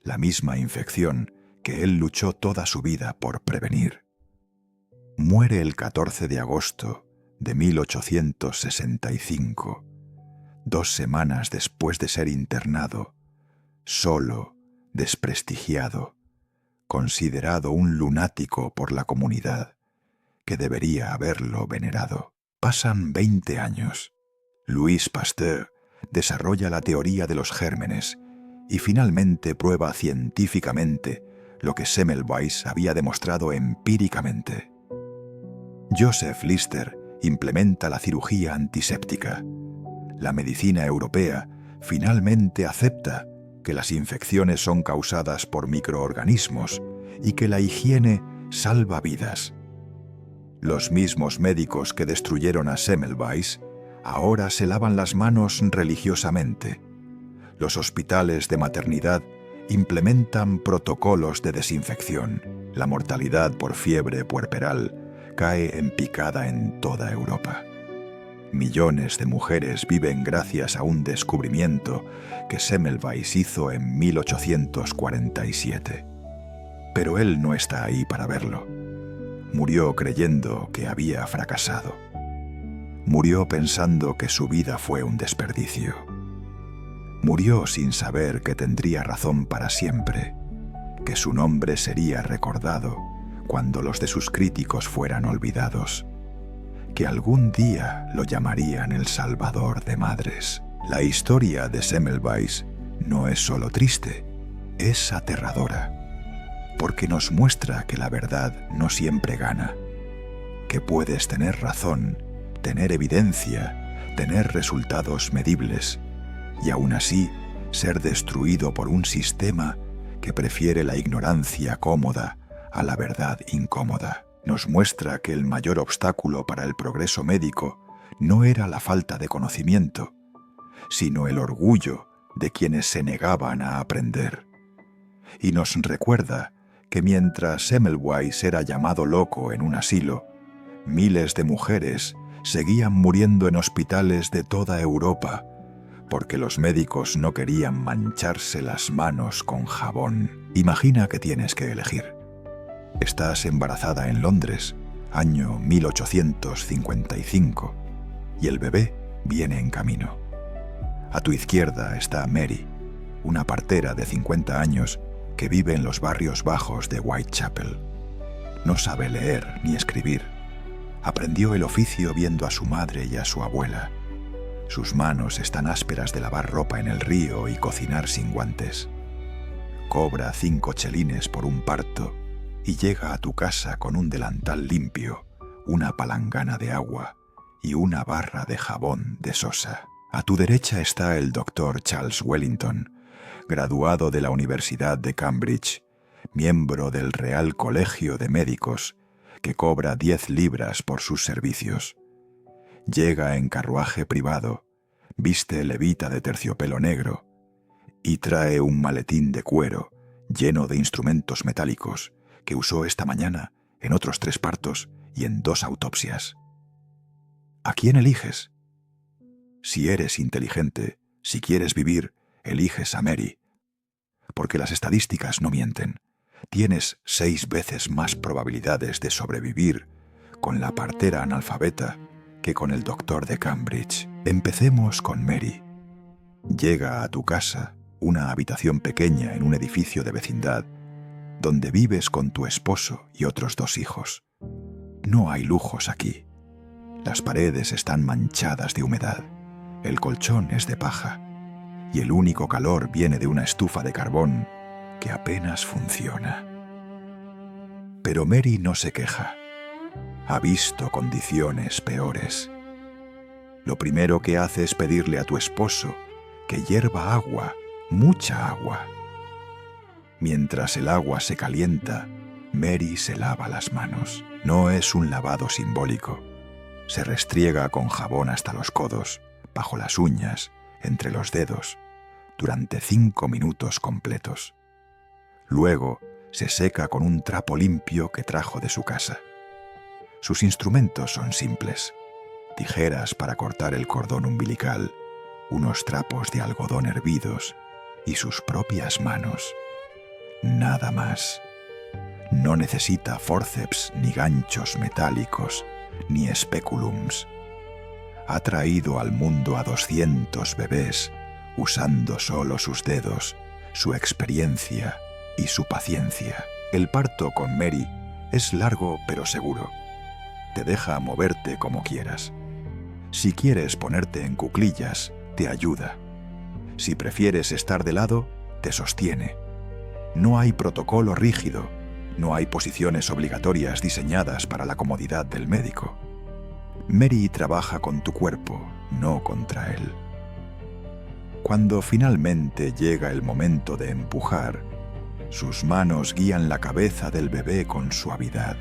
la misma infección que él luchó toda su vida por prevenir. Muere el 14 de agosto de 1865, 2 semanas después de ser internado, solo, desprestigiado, considerado un lunático por la comunidad, que debería haberlo venerado. Pasan 20 años. Louis Pasteur desarrolla la teoría de los gérmenes y finalmente prueba científicamente lo que Semmelweis había demostrado empíricamente. Joseph Lister implementa la cirugía antiséptica. La medicina europea finalmente acepta que las infecciones son causadas por microorganismos y que la higiene salva vidas. Los mismos médicos que destruyeron a Semmelweis ahora se lavan las manos religiosamente. Los hospitales de maternidad implementan protocolos de desinfección. La mortalidad por fiebre puerperal cae en picada en toda Europa. Millones de mujeres viven gracias a un descubrimiento que Semmelweis hizo en 1847. Pero él no está ahí para verlo. Murió creyendo que había fracasado. Murió pensando que su vida fue un desperdicio. Murió sin saber que tendría razón para siempre, que su nombre sería recordado cuando los de sus críticos fueran olvidados, que algún día lo llamarían el salvador de madres. La historia de Semmelweis no es solo triste, es aterradora, porque nos muestra que la verdad no siempre gana, que puedes tener razón, tener evidencia, tener resultados medibles, y aún así ser destruido por un sistema que prefiere la ignorancia cómoda a la verdad incómoda. Nos muestra que el mayor obstáculo para el progreso médico no era la falta de conocimiento, sino el orgullo de quienes se negaban a aprender. Y nos recuerda que mientras Semmelweis era llamado loco en un asilo, miles de mujeres seguían muriendo en hospitales de toda Europa, porque los médicos no querían mancharse las manos con jabón. Imagina que tienes que elegir. Estás embarazada en Londres, año 1855, y el bebé viene en camino. A tu izquierda está Mary, una partera de 50 años que vive en los barrios bajos de Whitechapel. No sabe leer ni escribir. Aprendió el oficio viendo a su madre y a su abuela. Sus manos están ásperas de lavar ropa en el río y cocinar sin guantes. Cobra 5 chelines por un parto y llega a tu casa con un delantal limpio, una palangana de agua y una barra de jabón de Sosa. A tu derecha está el doctor Charles Wellington, graduado de la Universidad de Cambridge, miembro del Real Colegio de Médicos, que cobra 10 libras por sus servicios. Llega en carruaje privado, viste levita de terciopelo negro y trae un maletín de cuero lleno de instrumentos metálicos que usó esta mañana en otros 3 partos y en 2 autopsias. ¿A quién eliges? Si eres inteligente, si quieres vivir, eliges a Mary, porque las estadísticas no mienten. Tienes 6 veces más probabilidades de sobrevivir con la partera analfabeta que con el doctor de Cambridge. Empecemos con Mary. Llega a tu casa, una habitación pequeña en un edificio de vecindad, donde vives con tu esposo y otros 2 hijos. No hay lujos aquí. Las paredes están manchadas de humedad, el colchón es de paja, y el único calor viene de una estufa de carbón que apenas funciona. Pero Mary no se queja. Ha visto condiciones peores. Lo primero que hace es pedirle a tu esposo que hierva agua, mucha agua. Mientras el agua se calienta, Mary se lava las manos. No es un lavado simbólico. Se restriega con jabón hasta los codos, bajo las uñas, entre los dedos, durante 5 minutos completos. Luego se seca con un trapo limpio que trajo de su casa. Sus instrumentos son simples: tijeras para cortar el cordón umbilical, unos trapos de algodón hervidos y sus propias manos. Nada más. No necesita forceps ni ganchos metálicos, ni speculums. Ha traído al mundo a 200 bebés usando solo sus dedos, su experiencia y su paciencia. El parto con Mary es largo pero seguro. Te deja moverte como quieras. Si quieres ponerte en cuclillas, te ayuda. Si prefieres estar de lado, te sostiene. No hay protocolo rígido, no hay posiciones obligatorias diseñadas para la comodidad del médico. Mary trabaja con tu cuerpo, no contra él. Cuando finalmente llega el momento de empujar, sus manos guían la cabeza del bebé con suavidad,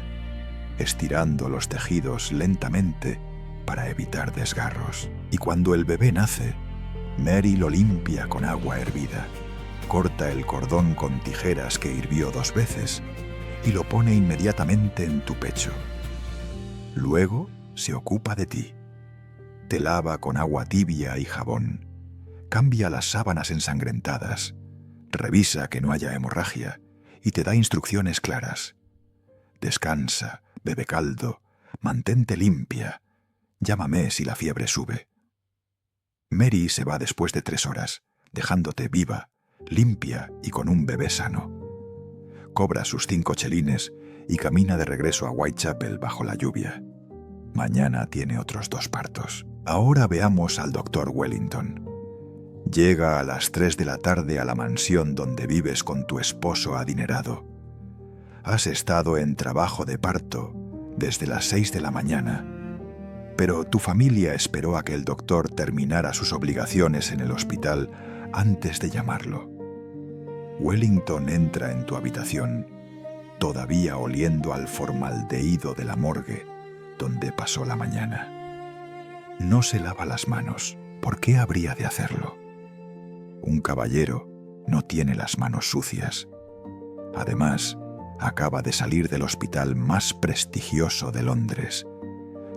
estirando los tejidos lentamente para evitar desgarros. Y cuando el bebé nace, Mary lo limpia con agua hervida, corta el cordón con tijeras que hirvió 2 veces y lo pone inmediatamente en tu pecho. Luego se ocupa de ti. Te lava con agua tibia y jabón, cambia las sábanas ensangrentadas, revisa que no haya hemorragia y te da instrucciones claras. Descansa, bebe caldo, mantente limpia, llámame si la fiebre sube. Mary se va después de 3 horas, dejándote viva, limpia y con un bebé sano. Cobra sus 5 chelines y camina de regreso a Whitechapel bajo la lluvia. Mañana tiene otros 2 partos. Ahora veamos al doctor Wellington. Llega a las 3 de la tarde a la mansión donde vives con tu esposo adinerado. Has estado en trabajo de parto desde las 6 de la mañana, pero tu familia esperó a que el doctor terminara sus obligaciones en el hospital antes de llamarlo. Wellington entra en tu habitación, todavía oliendo al formaldehído de la morgue donde pasó la mañana. No se lava las manos. ¿Por qué habría de hacerlo? Un caballero no tiene las manos sucias. Además, acaba de salir del hospital más prestigioso de Londres,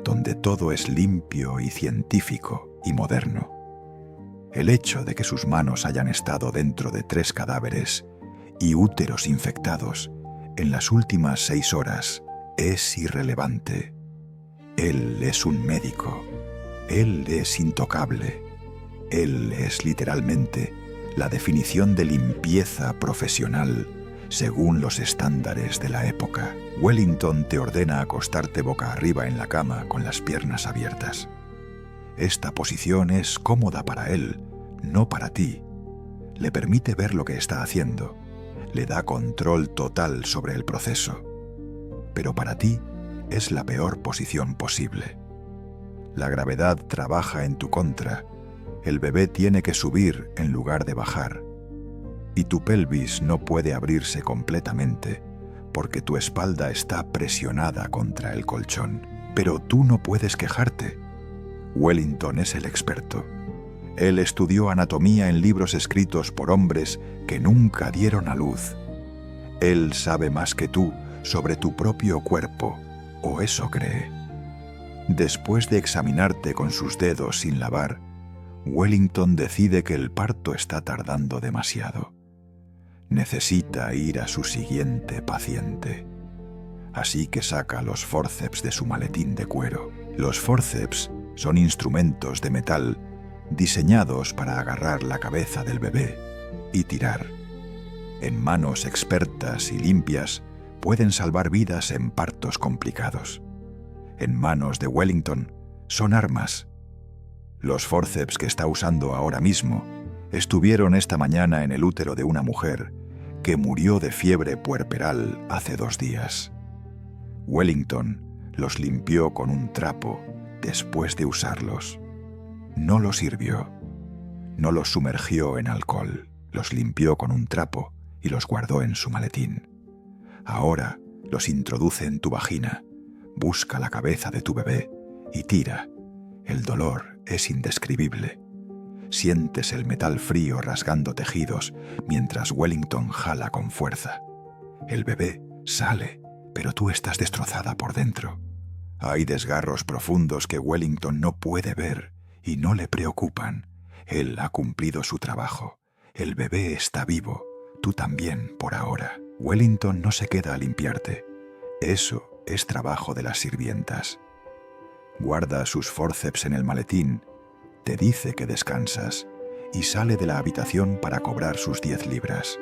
donde todo es limpio y científico y moderno. El hecho de que sus manos hayan estado dentro de 3 cadáveres y úteros infectados en las últimas 6 horas es irrelevante. Él es un médico. Él es intocable. Él es literalmente la definición de limpieza profesional según los estándares de la época. Wellington te ordena acostarte boca arriba en la cama con las piernas abiertas. Esta posición es cómoda para él, no para ti. Le permite ver lo que está haciendo. Le da control total sobre el proceso. Pero para ti es la peor posición posible. La gravedad trabaja en tu contra. El bebé tiene que subir en lugar de bajar. Y tu pelvis no puede abrirse completamente porque tu espalda está presionada contra el colchón. Pero tú no puedes quejarte. Wellington es el experto. Él estudió anatomía en libros escritos por hombres que nunca dieron a luz. Él sabe más que tú sobre tu propio cuerpo, o eso cree. Después de examinarte con sus dedos sin lavar, Wellington decide que el parto está tardando demasiado. Necesita ir a su siguiente paciente. Así que saca los fórceps de su maletín de cuero. Los fórceps son instrumentos de metal diseñados para agarrar la cabeza del bebé y tirar. En manos expertas y limpias pueden salvar vidas en partos complicados. En manos de Wellington son armas. Los fórceps que está usando ahora mismo estuvieron esta mañana en el útero de una mujer que murió de fiebre puerperal hace 2 días. Wellington los limpió con un trapo después de usarlos. No los hirvió, no los sumergió en alcohol, los limpió con un trapo y los guardó en su maletín. Ahora los introduce en tu vagina, busca la cabeza de tu bebé y tira. El dolor es indescribible. Sientes el metal frío rasgando tejidos mientras Wellington jala con fuerza. El bebé sale, pero tú estás destrozada por dentro. Hay desgarros profundos que Wellington no puede ver y no le preocupan. Él ha cumplido su trabajo. El bebé está vivo. Tú también, por ahora. Wellington no se queda a limpiarte. Eso es trabajo de las sirvientas. Guarda sus fórceps en el maletín, te dice que descansas y sale de la habitación para cobrar sus 10 libras.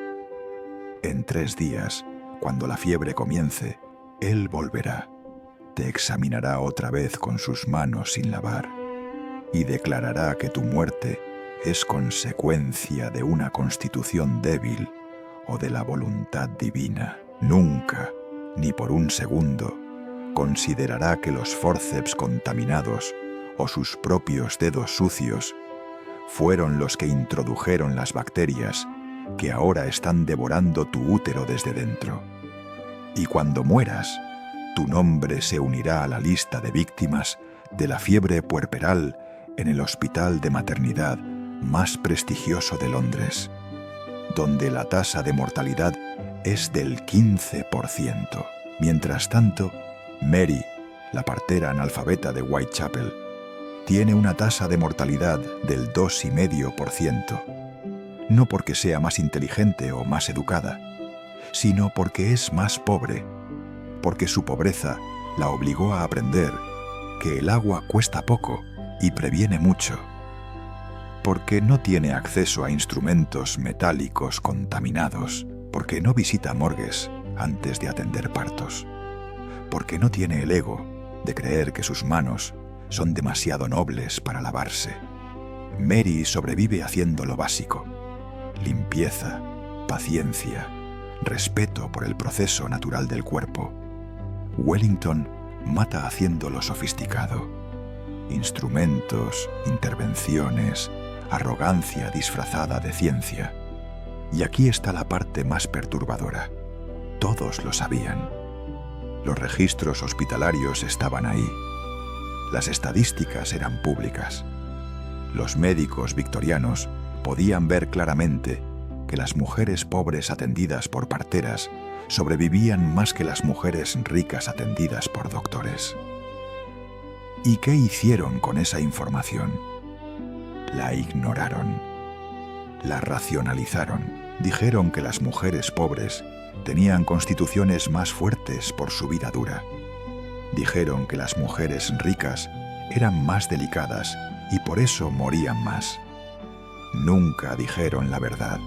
En 3 días, cuando la fiebre comience, él volverá. Te examinará otra vez con sus manos sin lavar y declarará que tu muerte es consecuencia de una constitución débil o de la voluntad divina. Nunca, ni por un segundo, considerará que los fórceps contaminados o sus propios dedos sucios fueron los que introdujeron las bacterias que ahora están devorando tu útero desde dentro. Y cuando mueras, tu nombre se unirá a la lista de víctimas de la fiebre puerperal en el hospital de maternidad más prestigioso de Londres, donde la tasa de mortalidad es del 15%. Mientras tanto, Mary, la partera analfabeta de Whitechapel, tiene una tasa de mortalidad del 2,5%, no porque sea más inteligente o más educada, sino porque es más pobre, porque su pobreza la obligó a aprender que el agua cuesta poco y previene mucho, porque no tiene acceso a instrumentos metálicos contaminados, porque no visita morgues antes de atender partos, porque no tiene el ego de creer que sus manos son demasiado nobles para lavarse. Mary sobrevive haciendo lo básico: limpieza, paciencia, respeto por el proceso natural del cuerpo. Wellington mata haciendo lo sofisticado: instrumentos, intervenciones, arrogancia disfrazada de ciencia. Y aquí está la parte más perturbadora: todos lo sabían. Los registros hospitalarios estaban ahí. Las estadísticas eran públicas. Los médicos victorianos podían ver claramente que las mujeres pobres atendidas por parteras sobrevivían más que las mujeres ricas atendidas por doctores. ¿Y qué hicieron con esa información? La ignoraron. La racionalizaron. Dijeron que las mujeres pobres tenían constituciones más fuertes por su vida dura. Dijeron que las mujeres ricas eran más delicadas y por eso morían más. Nunca dijeron la verdad,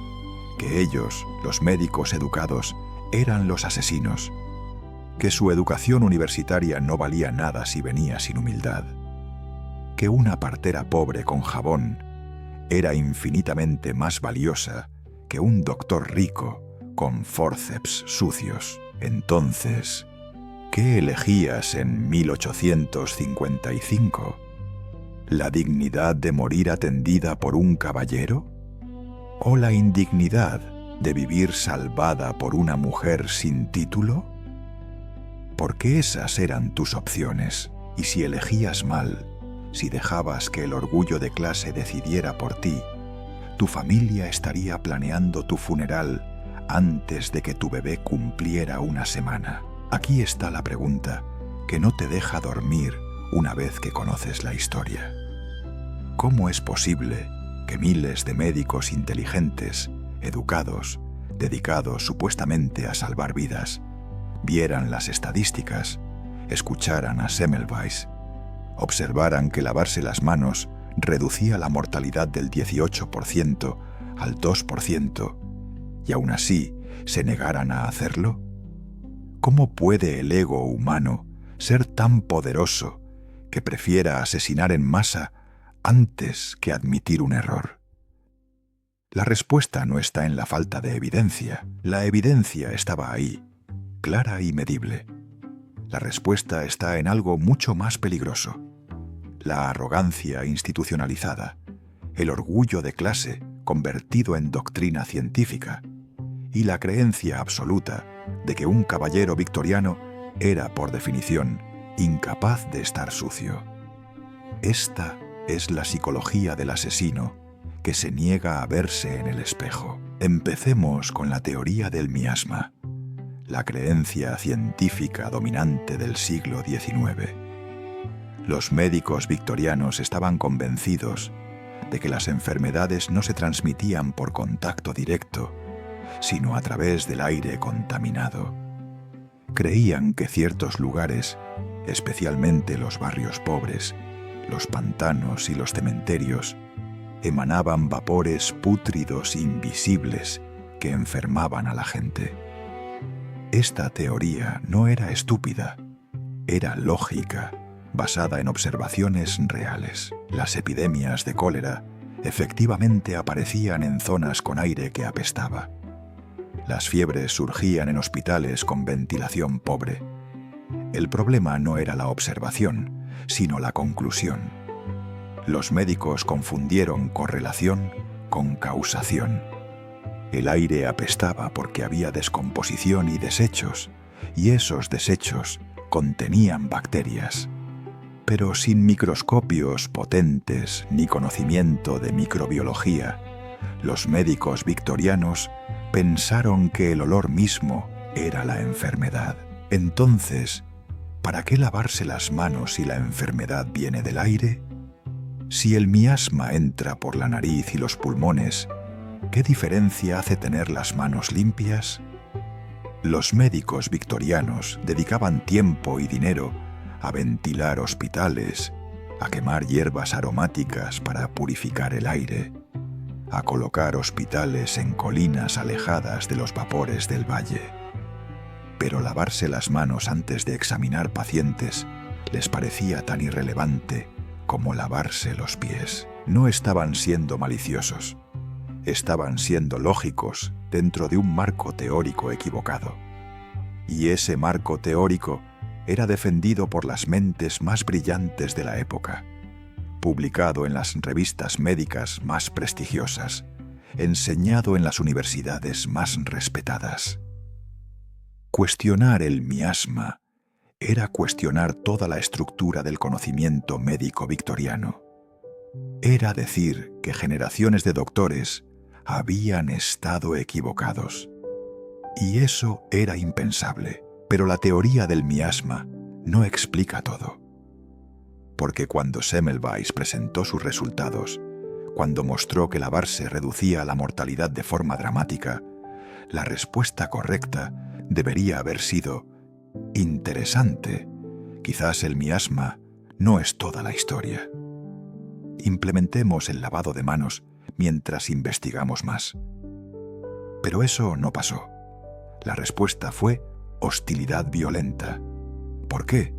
que ellos, los médicos educados, eran los asesinos, que su educación universitaria no valía nada si venía sin humildad, que una partera pobre con jabón era infinitamente más valiosa que un doctor rico con forceps sucios. Entonces, ¿qué elegías en 1855? ¿La dignidad de morir atendida por un caballero? ¿O la indignidad de vivir salvada por una mujer sin título? Porque esas eran tus opciones, y si elegías mal, si dejabas que el orgullo de clase decidiera por ti, tu familia estaría planeando tu funeral antes de que tu bebé cumpliera una semana. Aquí está la pregunta que no te deja dormir una vez que conoces la historia. ¿Cómo es posible que miles de médicos inteligentes, educados, dedicados supuestamente a salvar vidas, vieran las estadísticas, escucharan a Semmelweis, observaran que lavarse las manos reducía la mortalidad del 18% al 2% y aún así se negaran a hacerlo? ¿Cómo puede el ego humano ser tan poderoso que prefiera asesinar en masa antes que admitir un error? La respuesta no está en la falta de evidencia. La evidencia estaba ahí, clara y medible. La respuesta está en algo mucho más peligroso: la arrogancia institucionalizada, el orgullo de clase convertido en doctrina científica y la creencia absoluta de que un caballero victoriano era, por definición, incapaz de estar sucio. Esta es la psicología del asesino que se niega a verse en el espejo. Empecemos con la teoría del miasma, la creencia científica dominante del siglo XIX. Los médicos victorianos estaban convencidos de que las enfermedades no se transmitían por contacto directo, sino a través del aire contaminado. Creían que ciertos lugares, especialmente los barrios pobres, los pantanos y los cementerios, emanaban vapores pútridos invisibles que enfermaban a la gente. Esta teoría no era estúpida, era lógica, basada en observaciones reales. Las epidemias de cólera efectivamente aparecían en zonas con aire que apestaba. Las fiebres surgían en hospitales con ventilación pobre. El problema no era la observación, sino la conclusión. Los médicos confundieron correlación con causación. El aire apestaba porque había descomposición y desechos, y esos desechos contenían bacterias. Pero sin microscopios potentes ni conocimiento de microbiología, los médicos victorianos pensaron que el olor mismo era la enfermedad. Entonces, ¿para qué lavarse las manos si la enfermedad viene del aire? Si el miasma entra por la nariz y los pulmones, ¿qué diferencia hace tener las manos limpias? Los médicos victorianos dedicaban tiempo y dinero a ventilar hospitales, a quemar hierbas aromáticas para purificar el aire, a colocar hospitales en colinas alejadas de los vapores del valle. Pero lavarse las manos antes de examinar pacientes les parecía tan irrelevante como lavarse los pies. No estaban siendo maliciosos, estaban siendo lógicos dentro de un marco teórico equivocado. Y ese marco teórico era defendido por las mentes más brillantes de la época, publicado en las revistas médicas más prestigiosas, enseñado en las universidades más respetadas. Cuestionar el miasma era cuestionar toda la estructura del conocimiento médico victoriano. Era decir que generaciones de doctores habían estado equivocados. Y eso era impensable, pero la teoría del miasma no explica todo. Porque cuando Semmelweis presentó sus resultados, cuando mostró que lavarse reducía la mortalidad de forma dramática, la respuesta correcta debería haber sido: interesante, quizás el miasma no es toda la historia. Implementemos el lavado de manos mientras investigamos más. Pero eso no pasó. La respuesta fue hostilidad violenta. ¿Por qué?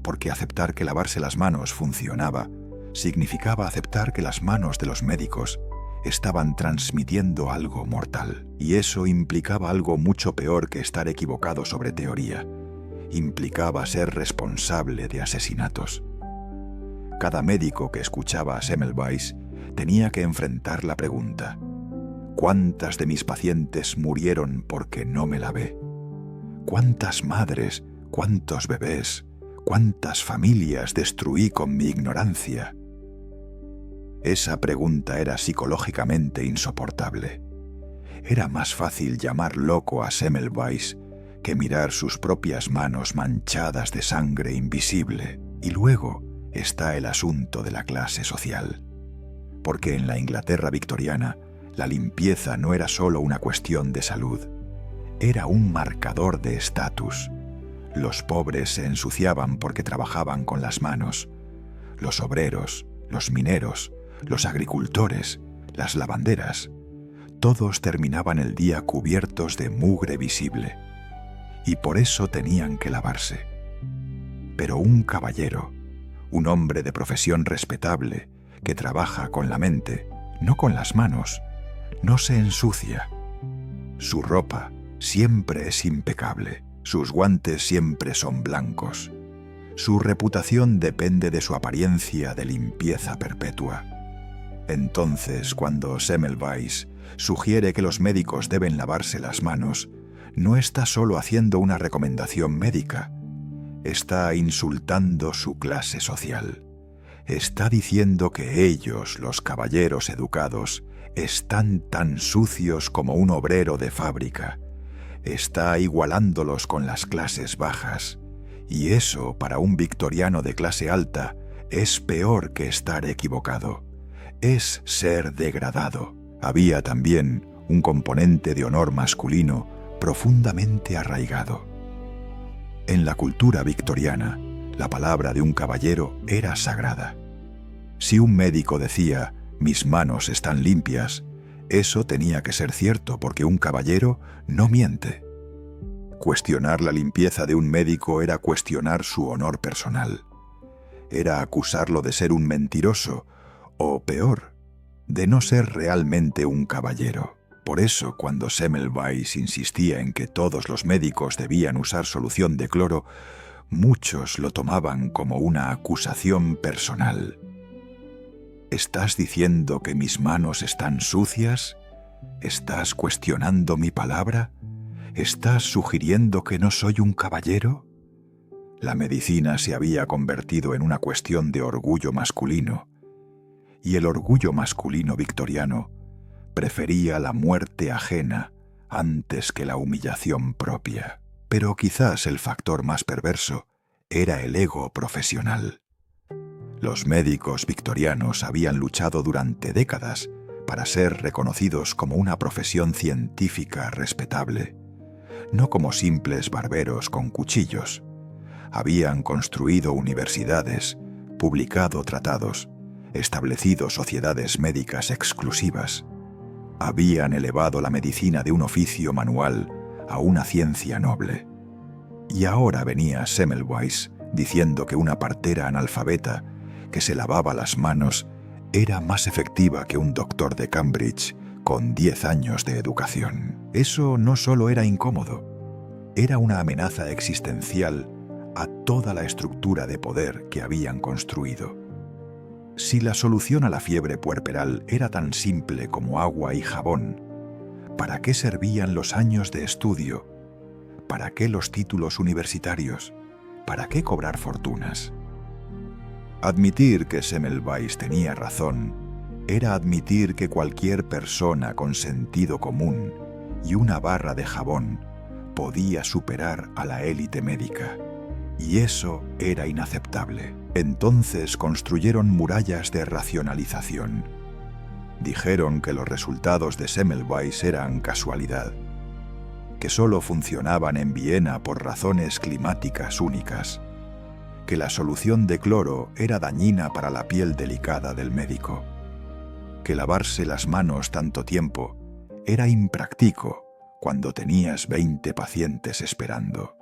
Porque aceptar que lavarse las manos funcionaba significaba aceptar que las manos de los médicos estaban transmitiendo algo mortal. Y eso implicaba algo mucho peor que estar equivocado sobre teoría. Implicaba ser responsable de asesinatos. Cada médico que escuchaba a Semmelweis tenía que enfrentar la pregunta: ¿cuántas de mis pacientes murieron porque no me lavé? ¿Cuántas madres, cuántos bebés, cuántas familias destruí con mi ignorancia? Esa pregunta era psicológicamente insoportable. Era más fácil llamar loco a Semmelweis que mirar sus propias manos manchadas de sangre invisible. Y luego está el asunto de la clase social. Porque en la Inglaterra victoriana, la limpieza no era solo una cuestión de salud, era un marcador de estatus. Los pobres se ensuciaban porque trabajaban con las manos. Los obreros, los mineros, los agricultores, las lavanderas, todos terminaban el día cubiertos de mugre visible. Y por eso tenían que lavarse. Pero un caballero, un hombre de profesión respetable, que trabaja con la mente, no con las manos, no se ensucia. Su ropa siempre es impecable, sus guantes siempre son blancos. Su reputación depende de su apariencia de limpieza perpetua. Entonces, cuando Semmelweis sugiere que los médicos deben lavarse las manos, no está solo haciendo una recomendación médica, está insultando su clase social. Está diciendo que ellos, los caballeros educados, están tan sucios como un obrero de fábrica. Está igualándolos con las clases bajas. Y eso, para un victoriano de clase alta, es peor que estar equivocado. Es ser degradado. Había también un componente de honor masculino profundamente arraigado. En la cultura victoriana, la palabra de un caballero era sagrada. Si un médico decía: mis manos están limpias, eso tenía que ser cierto porque un caballero no miente. Cuestionar la limpieza de un médico era cuestionar su honor personal. Era acusarlo de ser un mentiroso, o peor, de no ser realmente un caballero. Por eso, cuando Semmelweis insistía en que todos los médicos debían usar solución de cloro, muchos lo tomaban como una acusación personal. ¿Estás diciendo que mis manos están sucias? ¿Estás cuestionando mi palabra? ¿Estás sugiriendo que no soy un caballero? La medicina se había convertido en una cuestión de orgullo masculino, y el orgullo masculino victoriano prefería la muerte ajena antes que la humillación propia. Pero quizás el factor más perverso era el ego profesional. Los médicos victorianos habían luchado durante décadas para ser reconocidos como una profesión científica respetable, no como simples barberos con cuchillos. Habían construido universidades, publicado tratados, establecido sociedades médicas exclusivas. Habían elevado la medicina de un oficio manual a una ciencia noble. Y ahora venía Semmelweis diciendo que una partera analfabeta que se lavaba las manos Era más efectiva que un doctor de Cambridge con 10 años de educación. Eso no solo era incómodo, era una amenaza existencial a toda la estructura de poder que habían construido. Si la solución a la fiebre puerperal era tan simple como agua y jabón, ¿para qué servían los años de estudio? ¿Para qué los títulos universitarios? ¿Para qué cobrar fortunas? Admitir que Semmelweis tenía razón era admitir que cualquier persona con sentido común y una barra de jabón podía superar a la élite médica. Y eso era inaceptable. Entonces construyeron murallas de racionalización. Dijeron que los resultados de Semmelweis eran casualidad, que solo funcionaban en Viena por razones climáticas únicas, que la solución de cloro era dañina para la piel delicada del médico, que lavarse las manos tanto tiempo era impráctico cuando tenías 20 pacientes esperando,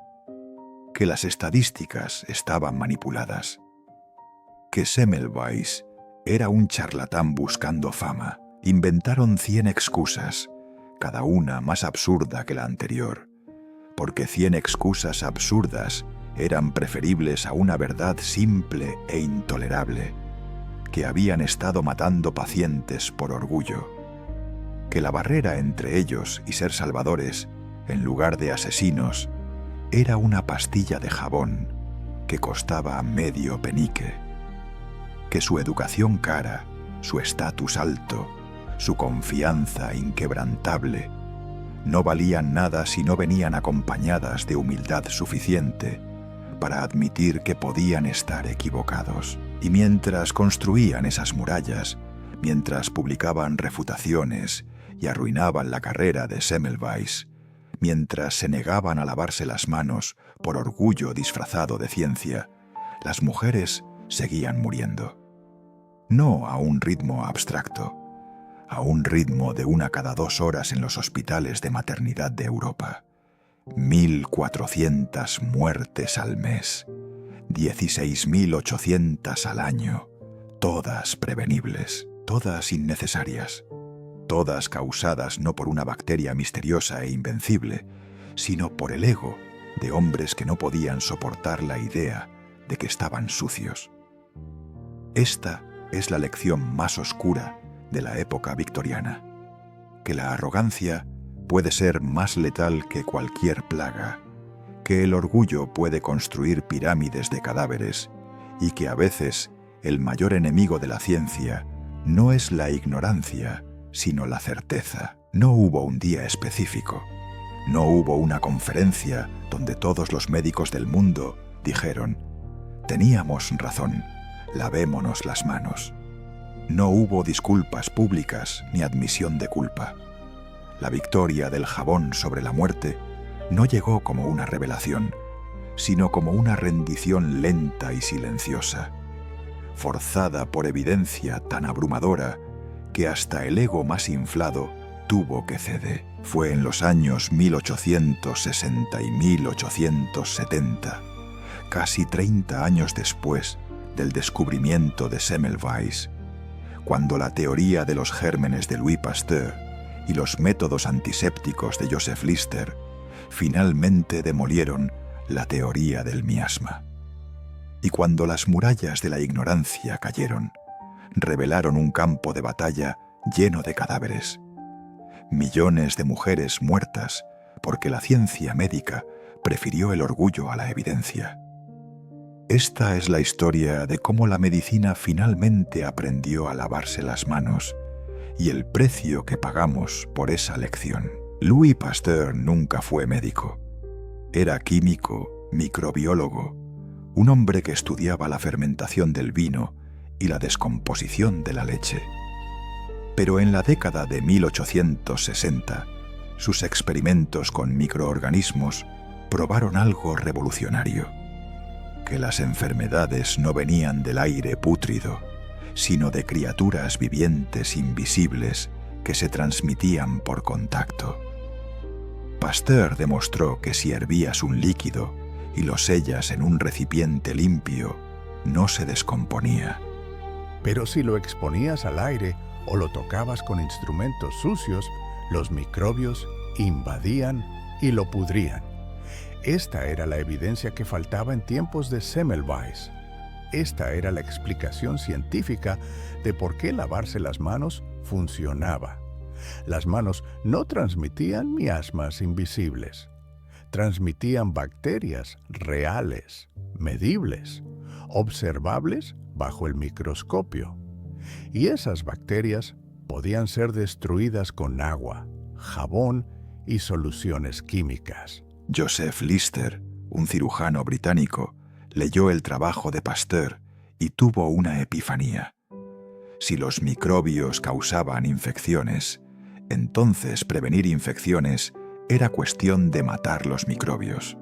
que las estadísticas estaban manipuladas, que Semmelweis era un charlatán buscando fama. Inventaron 100 excusas, cada una más absurda que la anterior, porque 100 excusas absurdas eran preferibles a una verdad simple e intolerable, que habían estado matando pacientes por orgullo, que la barrera entre ellos y ser salvadores, en lugar de asesinos, era una pastilla de jabón que costaba medio penique, que su educación cara, su estatus alto, su confianza inquebrantable, no valían nada si no venían acompañadas de humildad suficiente para admitir que podían estar equivocados. Y mientras construían esas murallas, mientras publicaban refutaciones y arruinaban la carrera de Semmelweis, mientras se negaban a lavarse las manos por orgullo disfrazado de ciencia, las mujeres seguían muriendo. No a un ritmo abstracto, a un ritmo de 1 cada 2 horas en los hospitales de maternidad de Europa. 1.400 muertes al mes, 16.800 al año, todas prevenibles, todas innecesarias, todas causadas no por una bacteria misteriosa e invencible, sino por el ego de hombres que no podían soportar la idea de que estaban sucios. Esta es la lección más oscura de la época victoriana, que la arrogancia puede ser más letal que cualquier plaga, que el orgullo puede construir pirámides de cadáveres y que a veces el mayor enemigo de la ciencia no es la ignorancia, sino la certeza. No hubo un día específico, no hubo una conferencia donde todos los médicos del mundo dijeron: teníamos razón, lavémonos las manos. No hubo disculpas públicas ni admisión de culpa. La victoria del jabón sobre la muerte no llegó como una revelación, sino como una rendición lenta y silenciosa, forzada por evidencia tan abrumadora que hasta el ego más inflado tuvo que ceder. Fue en los años 1860 y 1870, casi 30 años después del descubrimiento de Semmelweis, cuando la teoría de los gérmenes de Louis Pasteur y los métodos antisépticos de Joseph Lister finalmente demolieron la teoría del miasma. Y cuando las murallas de la ignorancia cayeron, revelaron un campo de batalla lleno de cadáveres, millones de mujeres muertas porque la ciencia médica prefirió el orgullo a la evidencia. Esta es la historia de cómo la medicina finalmente aprendió a lavarse las manos y el precio que pagamos por esa lección. Louis Pasteur nunca fue médico. Era químico, microbiólogo, un hombre que estudiaba la fermentación del vino y la descomposición de la leche. Pero en la década de 1860, sus experimentos con microorganismos probaron algo revolucionario: que las enfermedades no venían del aire pútrido, sino de criaturas vivientes invisibles que se transmitían por contacto. Pasteur demostró que si hervías un líquido y lo sellas en un recipiente limpio, no se descomponía. Pero si lo exponías al aire o lo tocabas con instrumentos sucios, los microbios invadían y lo pudrían. Esta era la evidencia que faltaba en tiempos de Semmelweis. Esta era la explicación científica de por qué lavarse las manos funcionaba. Las manos no transmitían miasmas invisibles. Transmitían bacterias reales, medibles, observables bajo el microscopio. Y esas bacterias podían ser destruidas con agua, jabón y soluciones químicas. Joseph Lister, un cirujano británico, leyó el trabajo de Pasteur y tuvo una epifanía. Si los microbios causaban infecciones, entonces prevenir infecciones era cuestión de matar los microbios.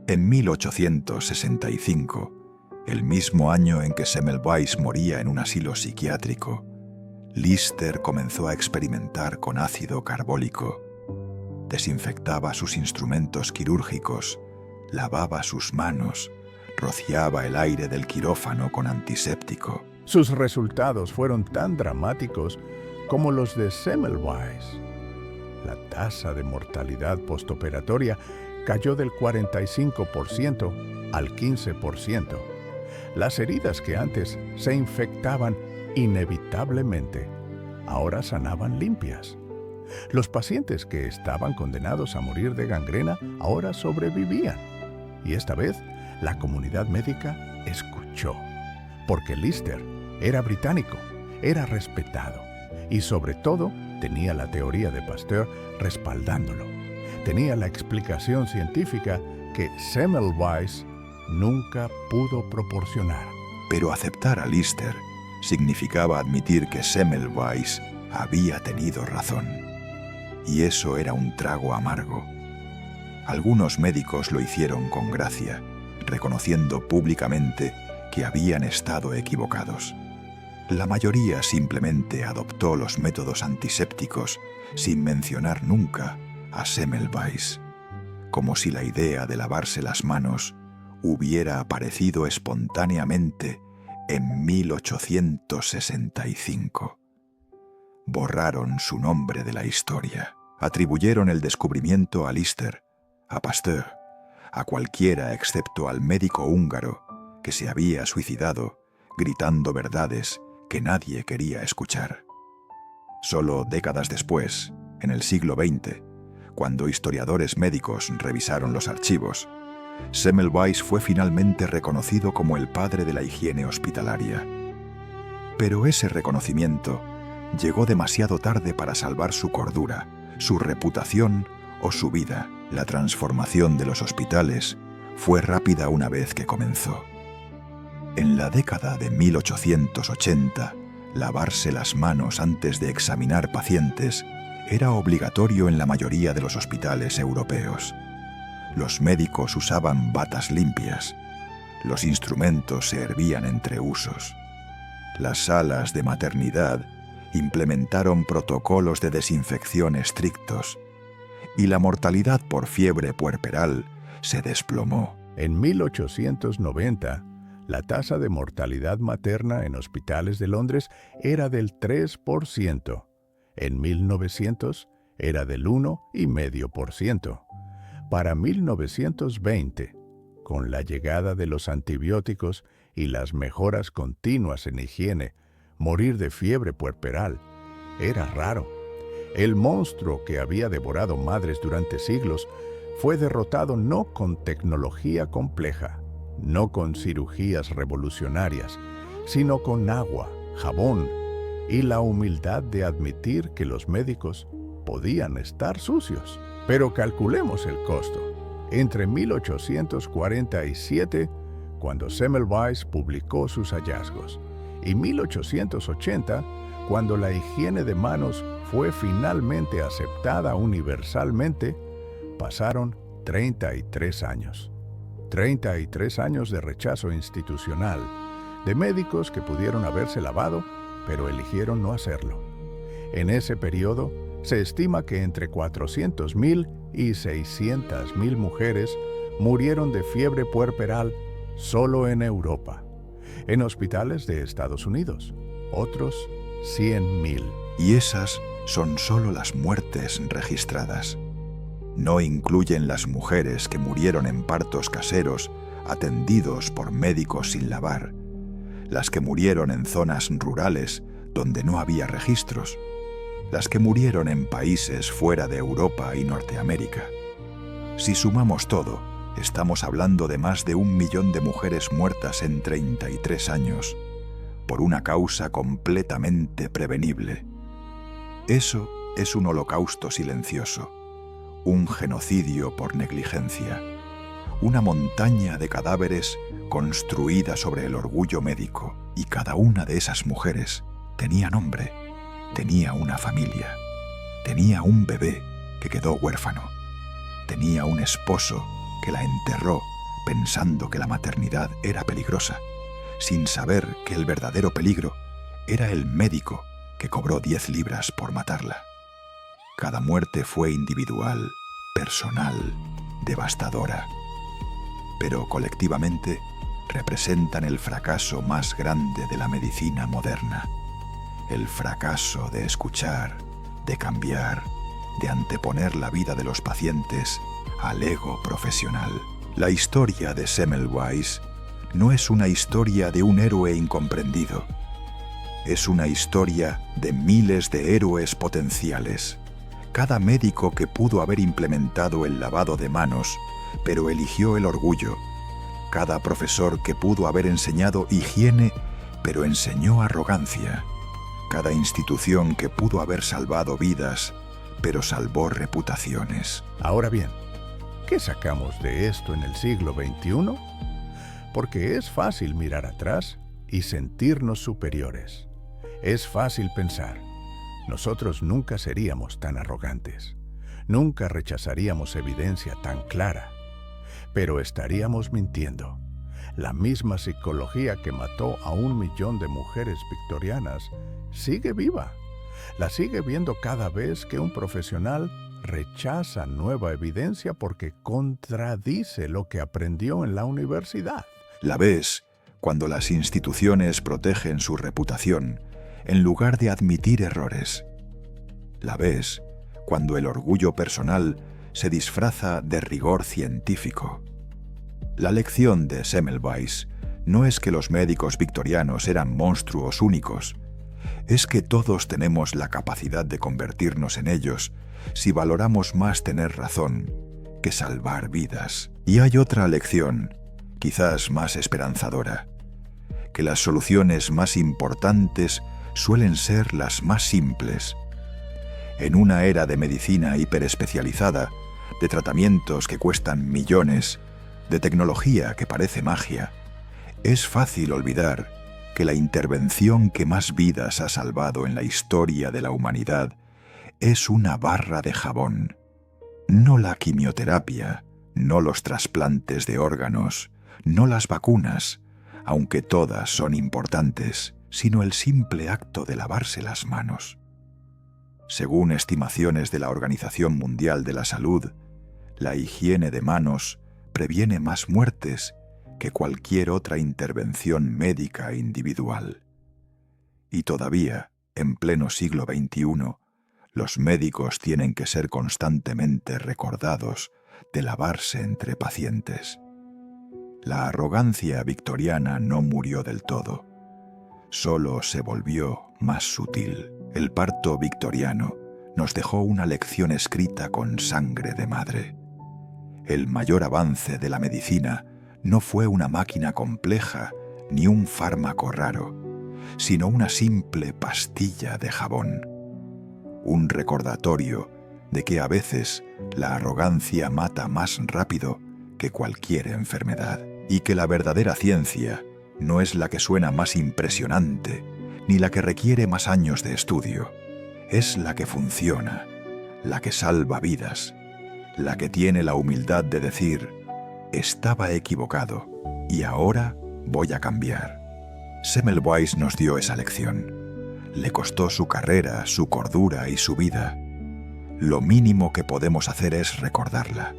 En 1865, el mismo año en que Semmelweis moría en un asilo psiquiátrico, Lister comenzó a experimentar con ácido carbólico. Desinfectaba sus instrumentos quirúrgicos, lavaba sus manos, rociaba el aire del quirófano con antiséptico. Sus resultados fueron tan dramáticos como los de Semmelweis. La tasa de mortalidad postoperatoria cayó del 45% al 15%. Las heridas que antes se infectaban inevitablemente, ahora sanaban limpias. Los pacientes que estaban condenados a morir de gangrena ahora sobrevivían. Y esta vez, la comunidad médica escuchó, porque Lister era británico, era respetado y sobre todo tenía la teoría de Pasteur respaldándolo. Tenía la explicación científica que Semmelweis nunca pudo proporcionar. Pero aceptar a Lister significaba admitir que Semmelweis había tenido razón. Y eso era un trago amargo. Algunos médicos lo hicieron con gracia, reconociendo públicamente que habían estado equivocados. La mayoría simplemente adoptó los métodos antisépticos sin mencionar nunca a Semmelweis, como si la idea de lavarse las manos hubiera aparecido espontáneamente en 1865. Borraron su nombre de la historia. Atribuyeron el descubrimiento a Lister, a Pasteur, a cualquiera excepto al médico húngaro que se había suicidado gritando verdades que nadie quería escuchar. Solo décadas después, en el siglo XX, cuando historiadores médicos revisaron los archivos, Semmelweis fue finalmente reconocido como el padre de la higiene hospitalaria. Pero ese reconocimiento llegó demasiado tarde para salvar su cordura, su reputación o su vida. La transformación de los hospitales fue rápida una vez que comenzó. En la década de 1880, lavarse las manos antes de examinar pacientes era obligatorio en la mayoría de los hospitales europeos. Los médicos usaban batas limpias. Los instrumentos se hervían entre usos. Las salas de maternidad implementaron protocolos de desinfección estrictos y la mortalidad por fiebre puerperal se desplomó. En 1890, la tasa de mortalidad materna en hospitales de Londres era del 3%. En 1900 era del 1,5%. Para 1920, con la llegada de los antibióticos y las mejoras continuas en higiene, morir de fiebre puerperal era raro. El monstruo que había devorado madres durante siglos fue derrotado no con tecnología compleja, no con cirugías revolucionarias, sino con agua, jabón y la humildad de admitir que los médicos podían estar sucios. Pero calculemos el costo. Entre 1847, cuando Semmelweis publicó sus hallazgos, y 1880, cuando la higiene de manos fue finalmente aceptada universalmente, pasaron 33 años. 33 años de rechazo institucional, de médicos que pudieron haberse lavado, pero eligieron no hacerlo. En ese periodo, se estima que entre 400,000 y 600,000 mujeres murieron de fiebre puerperal solo en Europa. En hospitales de Estados Unidos, otros 100.000. Y esas son solo las muertes registradas. No incluyen las mujeres que murieron en partos caseros atendidos por médicos sin lavar, las que murieron en zonas rurales donde no había registros, las que murieron en países fuera de Europa y Norteamérica. Si sumamos todo, estamos hablando de más de 1 millón de mujeres muertas en 33 años, por una causa completamente prevenible. Eso es un holocausto silencioso, un genocidio por negligencia, una montaña de cadáveres construida sobre el orgullo médico, y cada una de esas mujeres tenía nombre, tenía una familia, tenía un bebé que quedó huérfano, tenía un esposo que la enterró pensando que la maternidad era peligrosa, sin saber que el verdadero peligro era el médico que cobró 10 libras por matarla. Cada muerte fue individual, personal, devastadora, pero colectivamente representan el fracaso más grande de la medicina moderna, el fracaso de escuchar, de cambiar, de anteponer la vida de los pacientes al ego profesional. La historia de Semmelweis no es una historia de un héroe incomprendido. Es una historia de miles de héroes potenciales. Cada médico que pudo haber implementado el lavado de manos, pero eligió el orgullo. Cada profesor que pudo haber enseñado higiene, pero enseñó arrogancia. Cada institución que pudo haber salvado vidas, pero salvó reputaciones. Ahora bien, ¿qué sacamos de esto en el siglo XXI? Porque es fácil mirar atrás y sentirnos superiores. Es fácil pensar, nosotros nunca seríamos tan arrogantes, nunca rechazaríamos evidencia tan clara, pero estaríamos mintiendo. La misma psicología que mató a 1 millón de mujeres victorianas sigue viva. La sigue viendo cada vez que un profesional rechaza nueva evidencia porque contradice lo que aprendió en la universidad. La ves cuando las instituciones protegen su reputación en lugar de admitir errores. La ves cuando el orgullo personal se disfraza de rigor científico. La lección de Semmelweis no es que los médicos victorianos eran monstruos únicos, es que todos tenemos la capacidad de convertirnos en ellos si valoramos más tener razón que salvar vidas. Y hay otra lección, quizás más esperanzadora, que las soluciones más importantes suelen ser las más simples. En una era de medicina hiperespecializada, de tratamientos que cuestan millones, de tecnología que parece magia, es fácil olvidar que la intervención que más vidas ha salvado en la historia de la humanidad es una barra de jabón. No la quimioterapia, no los trasplantes de órganos, no las vacunas, aunque todas son importantes, sino el simple acto de lavarse las manos. Según estimaciones de la Organización Mundial de la Salud, la higiene de manos previene más muertes que cualquier otra intervención médica individual. Y todavía, en pleno siglo XXI, los médicos tienen que ser constantemente recordados de lavarse entre pacientes. La arrogancia victoriana no murió del todo, solo se volvió más sutil. El parto victoriano nos dejó una lección escrita con sangre de madre. El mayor avance de la medicina no fue una máquina compleja ni un fármaco raro, sino una simple pastilla de jabón. Un recordatorio de que a veces la arrogancia mata más rápido que cualquier enfermedad, y que la verdadera ciencia no es la que suena más impresionante, ni la que requiere más años de estudio. Es la que funciona, la que salva vidas, la que tiene la humildad de decir, estaba equivocado y ahora voy a cambiar. Semmelweis nos dio esa lección. Le costó su carrera, su cordura y su vida. Lo mínimo que podemos hacer es recordarla.